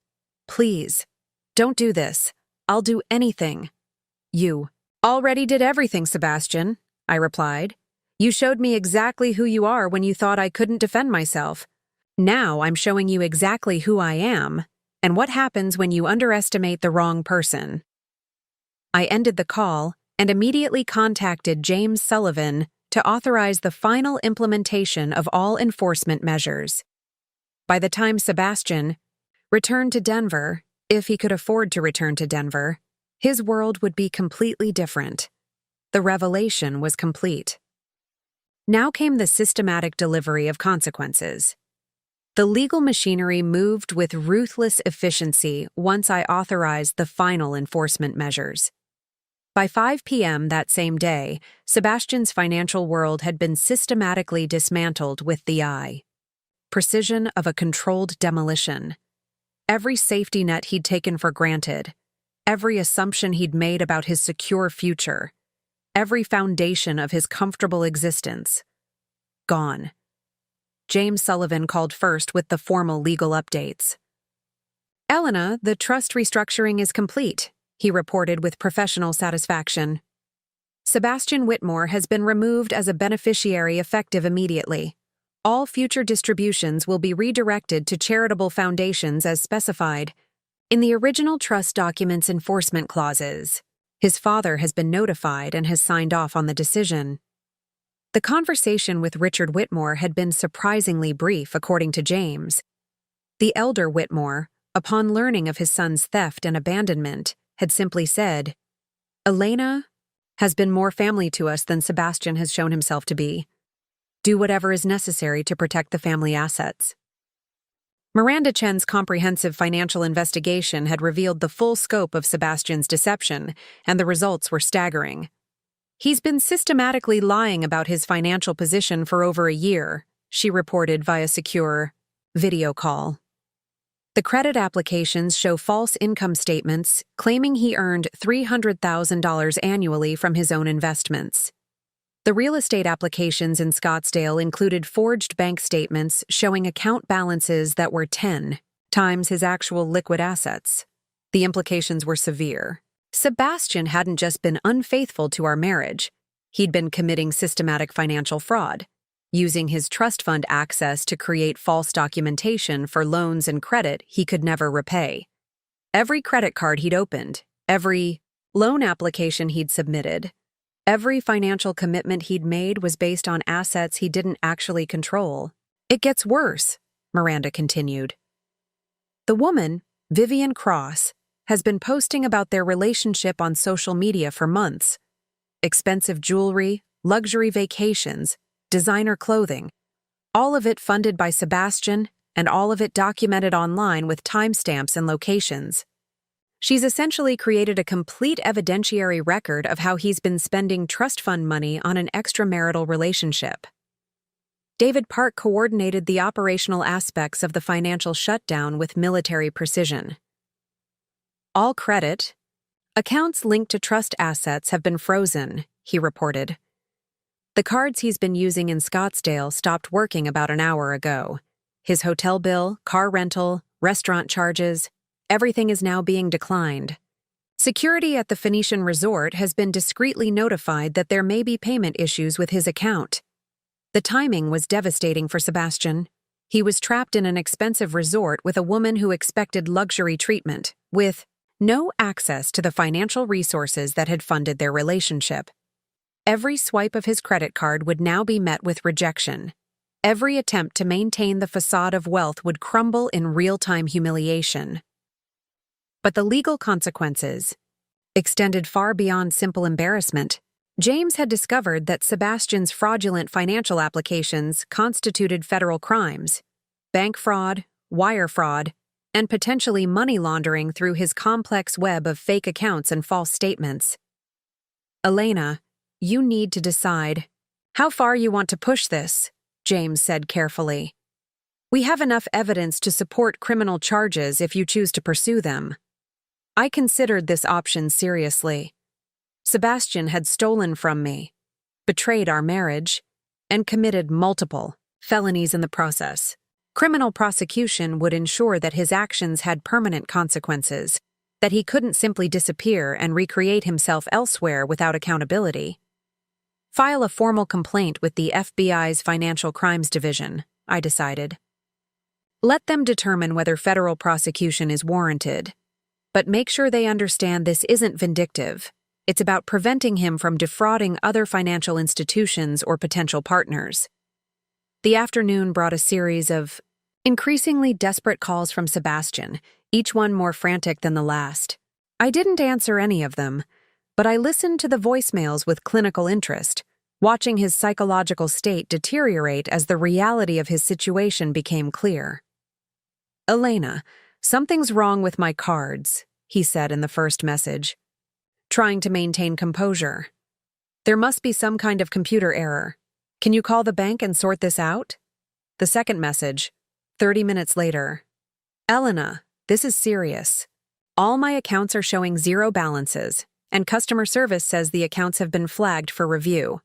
Please, don't do this. I'll do anything. You already did everything, Sebastian, I replied. You showed me exactly who you are when you thought I couldn't defend myself. Now I'm showing you exactly who I am and what happens when you underestimate the wrong person. I ended the call and immediately contacted James Sullivan to authorize the final implementation of all enforcement measures. By the time Sebastian returned to Denver, if he could afford to return to Denver, his world would be completely different. The revelation was complete. Now came the systematic delivery of consequences. The legal machinery moved with ruthless efficiency once I authorized the final enforcement measures. By 5 p.m. that same day, Sebastian's financial world had been systematically dismantled with the eye. Precision of a controlled demolition. Every safety net he'd taken for granted, every assumption he'd made about his secure future, every foundation of his comfortable existence. Gone. James Sullivan called first with the formal legal updates. Elena, the trust restructuring is complete, he reported with professional satisfaction. Sebastian Whitmore has been removed as a beneficiary effective immediately. All future distributions will be redirected to charitable foundations as specified in the original trust documents enforcement clauses. His father has been notified and has signed off on the decision. The conversation with Richard Whitmore had been surprisingly brief, according to James. The elder Whitmore, upon learning of his son's theft and abandonment, had simply said, Elena has been more family to us than Sebastian has shown himself to be. Do whatever is necessary to protect the family assets. Miranda Chen's comprehensive financial investigation had revealed the full scope of Sebastian's deception, and the results were staggering. He's been systematically lying about his financial position for over a year, she reported via secure video call. The credit applications show false income statements claiming he earned $300,000 annually from his own investments. The real estate applications in Scottsdale included forged bank statements showing account balances that were 10 times his actual liquid assets. The implications were severe. Sebastian hadn't just been unfaithful to our marriage, he'd been committing systematic financial fraud, using his trust fund access to create false documentation for loans and credit he could never repay. Every credit card he'd opened, every loan application he'd submitted, every financial commitment he'd made was based on assets he didn't actually control. It gets worse, Miranda continued. The woman, Vivian Cross, has been posting about their relationship on social media for months. Expensive jewelry, luxury vacations, designer clothing, all of it funded by Sebastian and all of it documented online with timestamps and locations. She's essentially created a complete evidentiary record of how he's been spending trust fund money on an extramarital relationship. David Park coordinated the operational aspects of the financial shutdown with military precision. All credit, accounts linked to trust assets have been frozen, he reported. The cards he's been using in Scottsdale stopped working about an hour ago. His hotel bill, car rental, restaurant charges, everything is now being declined. Security at the Phoenician Resort has been discreetly notified that there may be payment issues with his account. The timing was devastating for Sebastian. He was trapped in an expensive resort with a woman who expected luxury treatment, with no access to the financial resources that had funded their relationship. Every swipe of his credit card would now be met with rejection. Every attempt to maintain the facade of wealth would crumble in real-time humiliation. But the legal consequences extended far beyond simple embarrassment. James had discovered that Sebastian's fraudulent financial applications constituted federal crimes: bank fraud, wire fraud, and potentially money laundering through his complex web of fake accounts and false statements. Elena, you need to decide how far you want to push this, James said carefully. We have enough evidence to support criminal charges if you choose to pursue them. I considered this option seriously. Sebastian had stolen from me, betrayed our marriage, and committed multiple felonies in the process. Criminal prosecution would ensure that his actions had permanent consequences, that he couldn't simply disappear and recreate himself elsewhere without accountability. File a formal complaint with the FBI's Financial Crimes Division, I decided. Let them determine whether federal prosecution is warranted, but make sure they understand this isn't vindictive. It's about preventing him from defrauding other financial institutions or potential partners. The afternoon brought a series of increasingly desperate calls from Sebastian, each one more frantic than the last. I didn't answer any of them, but I listened to the voicemails with clinical interest, watching his psychological state deteriorate as the reality of his situation became clear. Elena, something's wrong with my cards, he said in the first message, trying to maintain composure. There must be some kind of computer error. Can you call the bank and sort this out? The second message, 30 minutes later. Elena, this is serious. All my accounts are showing zero balances, and customer service says the accounts have been flagged for review.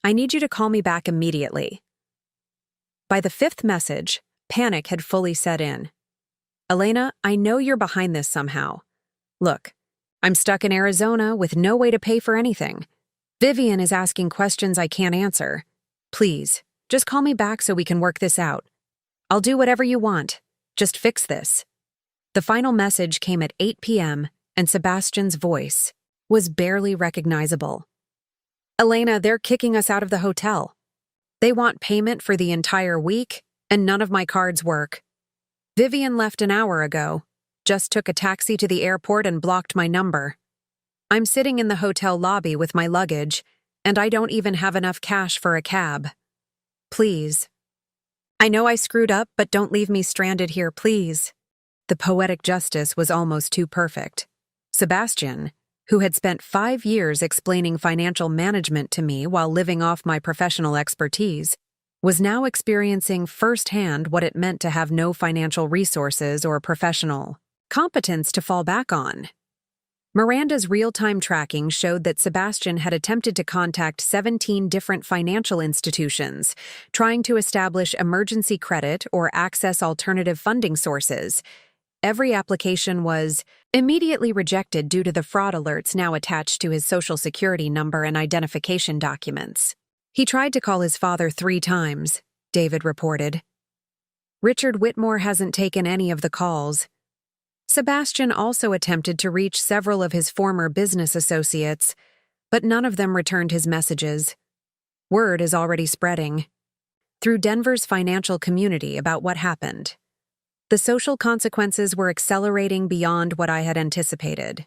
I need you to call me back immediately. By the fifth message, panic had fully set in. Elena, I know you're behind this somehow. Look, I'm stuck in Arizona with no way to pay for anything. Vivian is asking questions I can't answer. Please, just call me back so we can work this out. I'll do whatever you want. Just fix this. The final message came at 8 p.m., and Sebastian's voice was barely recognizable. Elena, they're kicking us out of the hotel. They want payment for the entire week, and none of my cards work. Vivian left an hour ago, just took a taxi to the airport and blocked my number. I'm sitting in the hotel lobby with my luggage, and I don't even have enough cash for a cab. Please. I know I screwed up, but don't leave me stranded here, please. The poetic justice was almost too perfect. Sebastian, who had spent 5 years explaining financial management to me while living off my professional expertise, was now experiencing firsthand what it meant to have no financial resources or professional competence to fall back on. Miranda's real-time tracking showed that Sebastian had attempted to contact 17 different financial institutions, trying to establish emergency credit or access alternative funding sources. every application was immediately rejected due to the fraud alerts now attached to his Social Security number and identification documents. He tried to call his father 3 times, David reported. Richard Whitmore hasn't taken any of the calls. Sebastian also attempted to reach several of his former business associates, but none of them returned his messages. Word is already spreading through Denver's financial community about what happened. The social consequences were accelerating beyond what I had anticipated.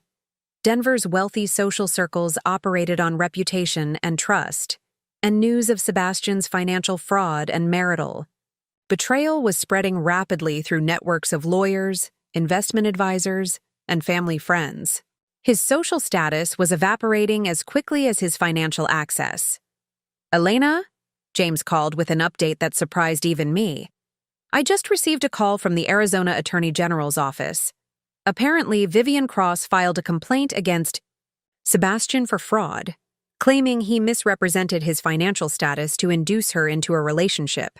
Denver's wealthy social circles operated on reputation and trust, and news of Sebastian's financial fraud and marital betrayal was spreading rapidly through networks of lawyers, investment advisors, and family friends. His social status was evaporating as quickly as his financial access. "Elena?" James called with an update that surprised even me. "I just received a call from the Arizona Attorney General's office. Apparently, Vivian Cross filed a complaint against Sebastian for fraud, claiming he misrepresented his financial status to induce her into a relationship.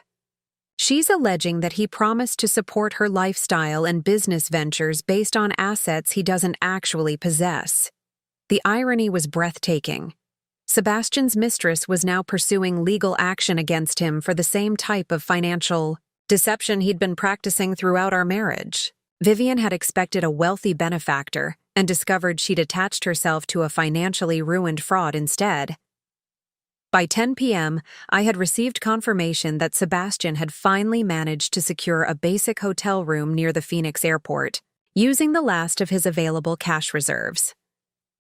She's alleging that he promised to support her lifestyle and business ventures based on assets he doesn't actually possess." The irony was breathtaking. Sebastian's mistress was now pursuing legal action against him for the same type of financial deception he'd been practicing throughout our marriage. Vivian had expected a wealthy benefactor and discovered she'd attached herself to a financially ruined fraud instead. By 10 p.m., I had received confirmation that Sebastian had finally managed to secure a basic hotel room near the Phoenix airport, using the last of his available cash reserves.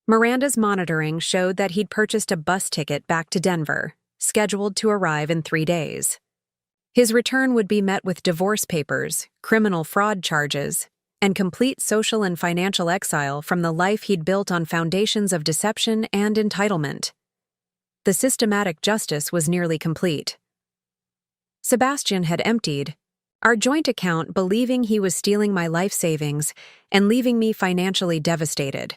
Miranda's monitoring showed that he'd purchased a bus ticket back to Denver, scheduled to arrive in 3 days. His return would be met with divorce papers, criminal fraud charges, and complete social and financial exile from the life he'd built on foundations of deception and entitlement. The systematic justice was nearly complete. Sebastian had emptied our joint account, believing he was stealing my life savings and leaving me financially devastated.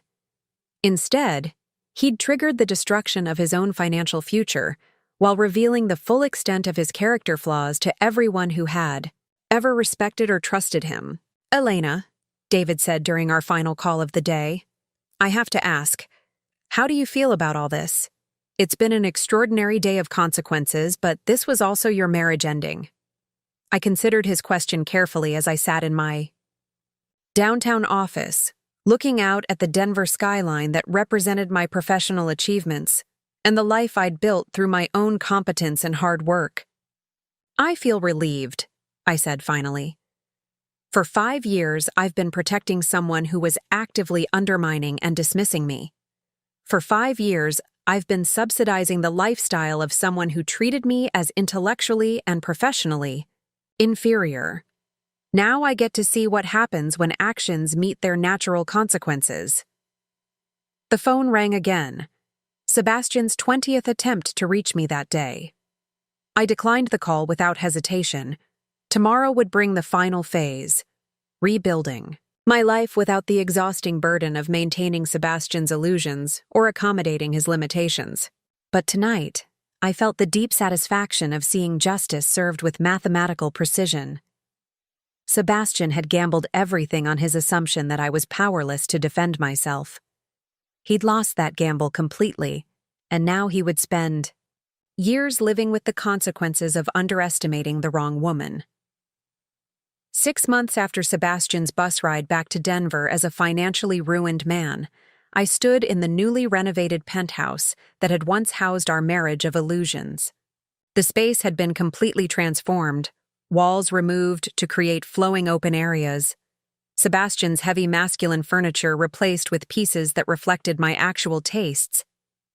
Instead, he'd triggered the destruction of his own financial future while revealing the full extent of his character flaws to everyone who had ever respected or trusted him. "Elena," David said during our final call of the day, "I have to ask, how do you feel about all this? It's been an extraordinary day of consequences, but this was also your marriage ending." I considered his question carefully as I sat in my downtown office, looking out at the Denver skyline that represented my professional achievements and the life I'd built through my own competence and hard work. "I feel relieved," I said finally. "For 5 years, I've been protecting someone who was actively undermining and dismissing me. For 5 years, I've been subsidizing the lifestyle of someone who treated me as intellectually and professionally inferior. Now I get to see what happens when actions meet their natural consequences." The phone rang again, Sebastian's 20th attempt to reach me that day. I declined the call without hesitation. Tomorrow would bring the final phase, rebuilding my life without the exhausting burden of maintaining Sebastian's illusions or accommodating his limitations. But tonight, I felt the deep satisfaction of seeing justice served with mathematical precision. Sebastian had gambled everything on his assumption that I was powerless to defend myself. He'd lost that gamble completely, and now he would spend years living with the consequences of underestimating the wrong woman. 6 months after Sebastian's bus ride back to Denver as a financially ruined man, I stood in the newly renovated penthouse that had once housed our marriage of illusions. The space had been completely transformed, walls removed to create flowing open areas, Sebastian's heavy masculine furniture replaced with pieces that reflected my actual tastes,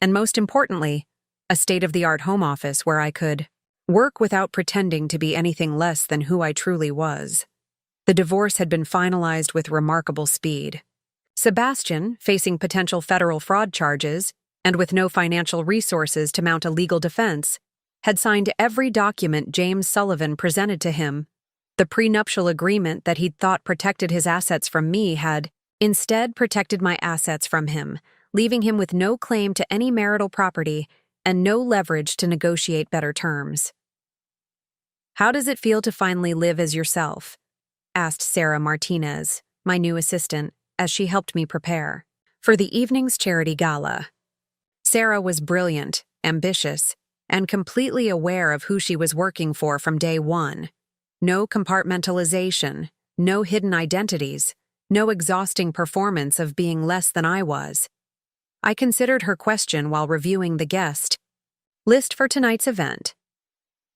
and most importantly, a state-of-the-art home office where I could work without pretending to be anything less than who I truly was. The divorce had been finalized with remarkable speed. Sebastian, facing potential federal fraud charges and with no financial resources to mount a legal defense, had signed every document James Sullivan presented to him. The prenuptial agreement that he'd thought protected his assets from me had instead protected my assets from him, leaving him with no claim to any marital property and no leverage to negotiate better terms. "How does it feel to finally live as yourself?" asked Sarah Martinez, my new assistant, as she helped me prepare for the evening's charity gala. Sarah was brilliant, ambitious, and completely aware of who she was working for from day one. No compartmentalization, no hidden identities, no exhausting performance of being less than I was. I considered her question while reviewing the guest list for tonight's event.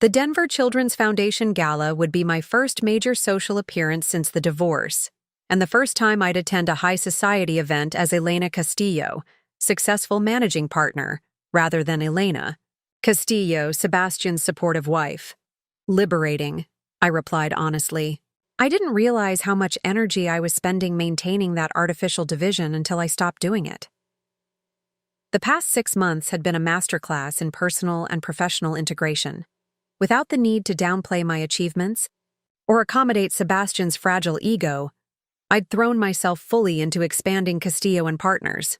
The Denver Children's Foundation Gala would be my first major social appearance since the divorce, and the first time I'd attend a high society event as Elena Castillo, successful managing partner, rather than Elena Castillo, Sebastian's supportive wife. Liberating, I replied honestly. I didn't realize how much energy I was spending maintaining that artificial division until I stopped doing it. The past 6 months had been a masterclass in personal and professional integration. Without the need to downplay my achievements or accommodate Sebastian's fragile ego, I'd thrown myself fully into expanding Castillo and Partners.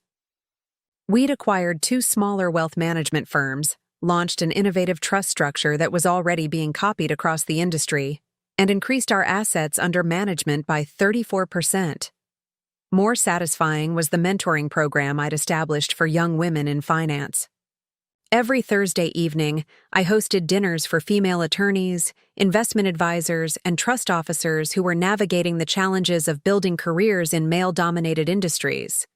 We'd acquired 2 smaller wealth management firms, launched an innovative trust structure that was already being copied across the industry, and increased our assets under management by 34%. More satisfying was the mentoring program I'd established for young women in finance. Every Thursday evening, I hosted dinners for female attorneys, investment advisors, and trust officers who were navigating the challenges of building careers in male-dominated industries.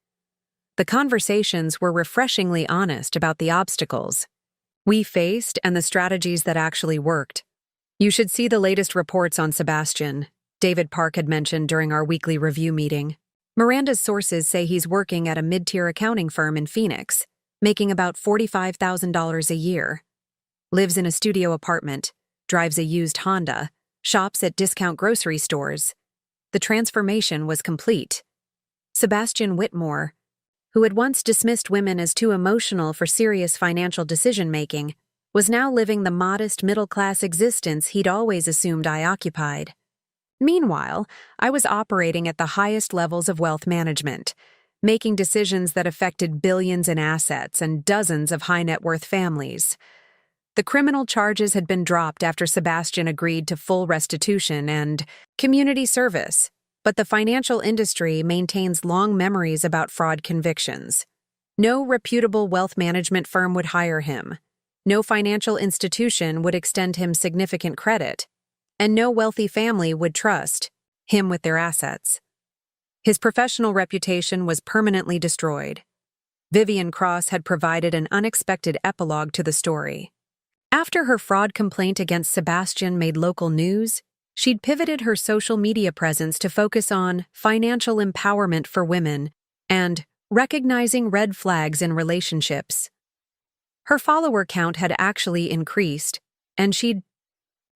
The conversations were refreshingly honest about the obstacles we faced and the strategies that actually worked. You should see the latest reports on Sebastian, David Park had mentioned during our weekly review meeting. Miranda's sources say he's working at a mid-tier accounting firm in Phoenix, making about $45,000 a year. Lives in a studio apartment, drives a used Honda, shops at discount grocery stores. The transformation was complete. Sebastian Whitmore, who had once dismissed women as too emotional for serious financial decision-making, was now living the modest middle-class existence he'd always assumed I occupied. Meanwhile, I was operating at the highest levels of wealth management, making decisions that affected billions in assets and dozens of high-net-worth families. The criminal charges had been dropped after Sebastian agreed to full restitution and community service, but the financial industry maintains long memories about fraud convictions. No reputable wealth management firm would hire him. No financial institution would extend him significant credit, and no wealthy family would trust him with their assets. His professional reputation was permanently destroyed. Vivian Cross had provided an unexpected epilogue to the story. After her fraud complaint against Sebastian made local news, she'd pivoted her social media presence to focus on financial empowerment for women and recognizing red flags in relationships. Her follower count had actually increased, and she'd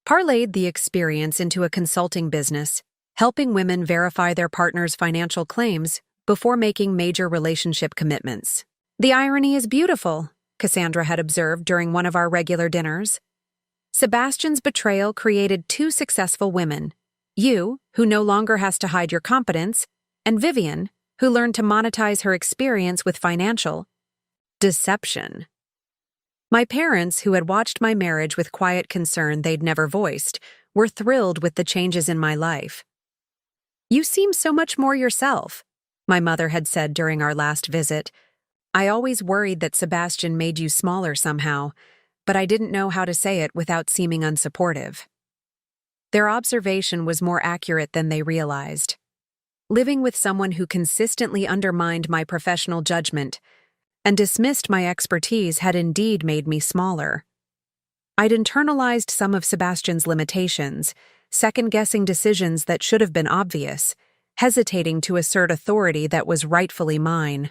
parlayed the experience into a consulting business, helping women verify their partner's financial claims before making major relationship commitments. The irony is beautiful, Cassandra had observed during one of our regular dinners. Sebastian's betrayal created 2 successful women, you, who no longer has to hide your competence, and Vivian, who learned to monetize her experience with financial deception. My parents, who had watched my marriage with quiet concern they'd never voiced, were thrilled with the changes in my life. "You seem so much more yourself," my mother had said during our last visit. "I always worried that Sebastian made you smaller somehow, but I didn't know how to say it without seeming unsupportive." Their observation was more accurate than they realized. Living with someone who consistently undermined my professional judgment and dismissed my expertise had indeed made me smaller. I'd internalized some of Sebastian's limitations, second-guessing decisions that should have been obvious, hesitating to assert authority that was rightfully mine.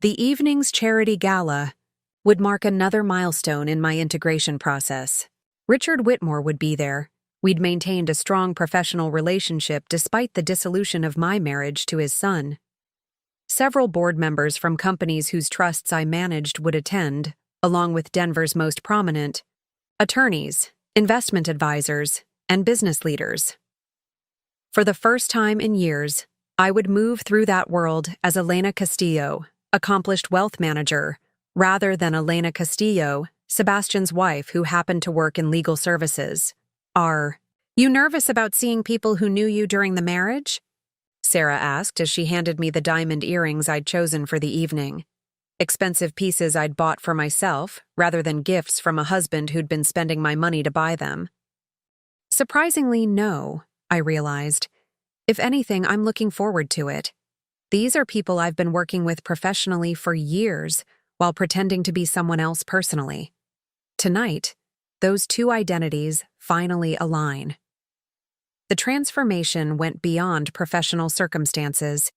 The evening's charity gala would mark another milestone in my integration process. Richard Whitmore would be there. We'd maintained a strong professional relationship despite the dissolution of my marriage to his son. Several board members from companies whose trusts I managed would attend, along with Denver's most prominent attorneys, investment advisors, and business leaders. For the first time in years, I would move through that world as Elena Castillo, accomplished wealth manager, rather than Elena Castillo, Sebastian's wife who happened to work in legal services. Are you nervous about seeing people who knew you during the marriage? Sarah asked as she handed me the diamond earrings I'd chosen for the evening. Expensive pieces I'd bought for myself, rather than gifts from a husband who'd been spending my money to buy them. Surprisingly, no, I realized. If anything, I'm looking forward to it. These are people I've been working with professionally for years, while pretending to be someone else personally. Tonight, those two identities finally align. The transformation went beyond professional circumstances.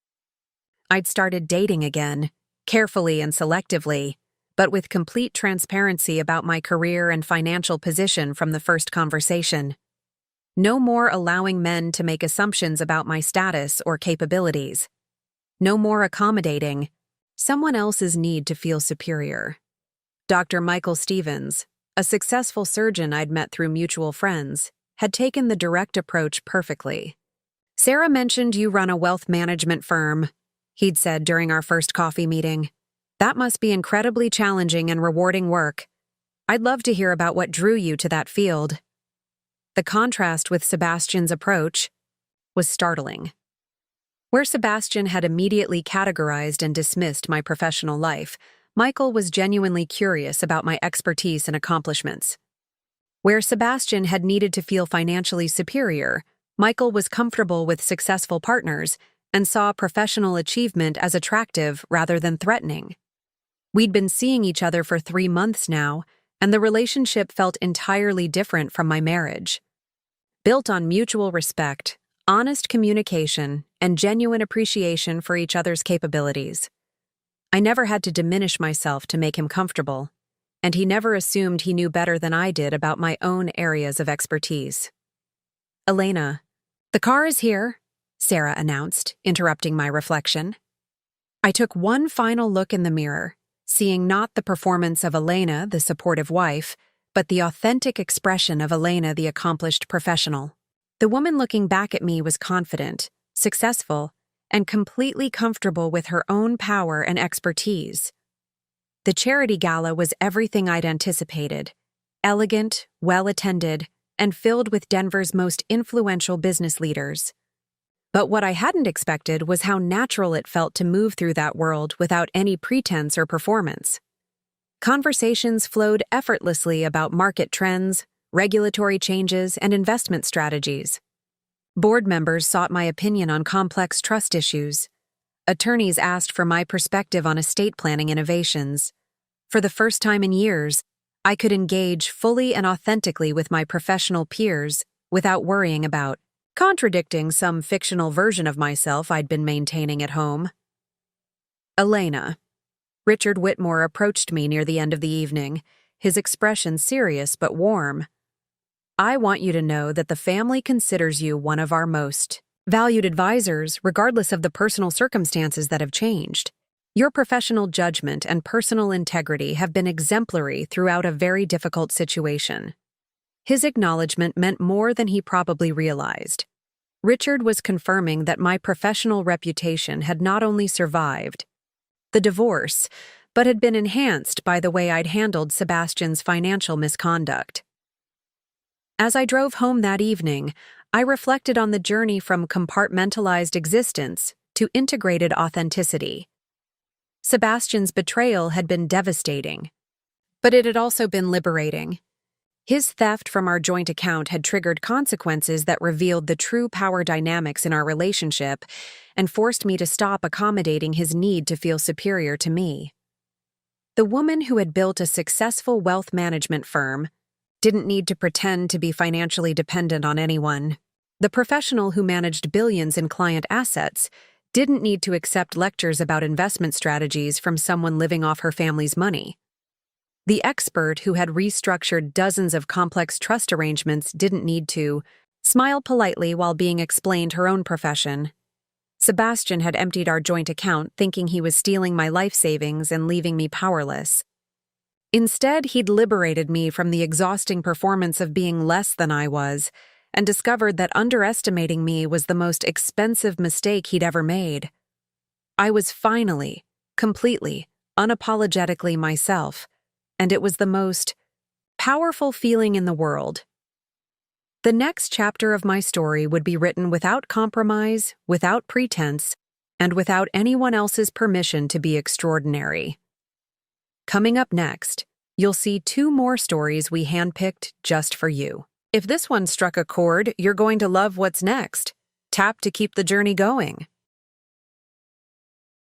I'd started dating again, carefully and selectively, but with complete transparency about my career and financial position from the first conversation. No more allowing men to make assumptions about my status or capabilities. No more accommodating someone else's need to feel superior. Dr. Michael Stevens, a successful surgeon I'd met through mutual friends, had taken the direct approach perfectly. "Sarah mentioned you run a wealth management firm," he'd said during our first coffee meeting. "That must be incredibly challenging and rewarding work. I'd love to hear about what drew you to that field." The contrast with Sebastian's approach was startling. Where Sebastian had immediately categorized and dismissed my professional life, Michael was genuinely curious about my expertise and accomplishments. Where Sebastian had needed to feel financially superior, Michael was comfortable with successful partners and saw professional achievement as attractive rather than threatening. We'd been seeing each other for 3 months now, and the relationship felt entirely different from my marriage. Built on mutual respect, honest communication, and genuine appreciation for each other's capabilities. I never had to diminish myself to make him comfortable, and he never assumed he knew better than I did about my own areas of expertise. "Elena, the car is here," Sarah announced, interrupting my reflection. I took one final look in the mirror, seeing not the performance of Elena, the supportive wife, but the authentic expression of Elena, the accomplished professional. The woman looking back at me was confident, successful, and completely comfortable with her own power and expertise. The charity gala was everything I'd anticipated: elegant, well-attended, and filled with Denver's most influential business leaders. But what I hadn't expected was how natural it felt to move through that world without any pretense or performance. Conversations flowed effortlessly about market trends, regulatory changes, and investment strategies. Board members sought my opinion on complex trust issues. Attorneys asked for my perspective on estate planning innovations. For the first time in years, I could engage fully and authentically with my professional peers without worrying about contradicting some fictional version of myself I'd been maintaining at home. "Elena." Richard Whitmore approached me near the end of the evening, his expression serious but warm. "I want you to know that the family considers you one of our most valued advisors, regardless of the personal circumstances that have changed. Your professional judgment and personal integrity have been exemplary throughout a very difficult situation." His acknowledgement meant more than he probably realized. Richard was confirming that my professional reputation had not only survived the divorce, but had been enhanced by the way I'd handled Sebastian's financial misconduct. As I drove home that evening, I reflected on the journey from compartmentalized existence to integrated authenticity. Sebastian's betrayal had been devastating, but it had also been liberating. His theft from our joint account had triggered consequences that revealed the true power dynamics in our relationship and forced me to stop accommodating his need to feel superior to me. The woman who had built a successful wealth management firm didn't need to pretend to be financially dependent on anyone. The professional who managed billions in client assets didn't need to accept lectures about investment strategies from someone living off her family's money. The expert who had restructured dozens of complex trust arrangements didn't need to smile politely while being explained her own profession. Sebastian had emptied our joint account thinking he was stealing my life savings and leaving me powerless. Instead, he'd liberated me from the exhausting performance of being less than I was and discovered that underestimating me was the most expensive mistake he'd ever made. I was finally, completely, unapologetically myself, and it was the most powerful feeling in the world. The next chapter of my story would be written without compromise, without pretense, and without anyone else's permission to be extraordinary. Coming up next, you'll see 2 more stories we handpicked just for you. If this one struck a chord, you're going to love what's next. Tap to keep the journey going.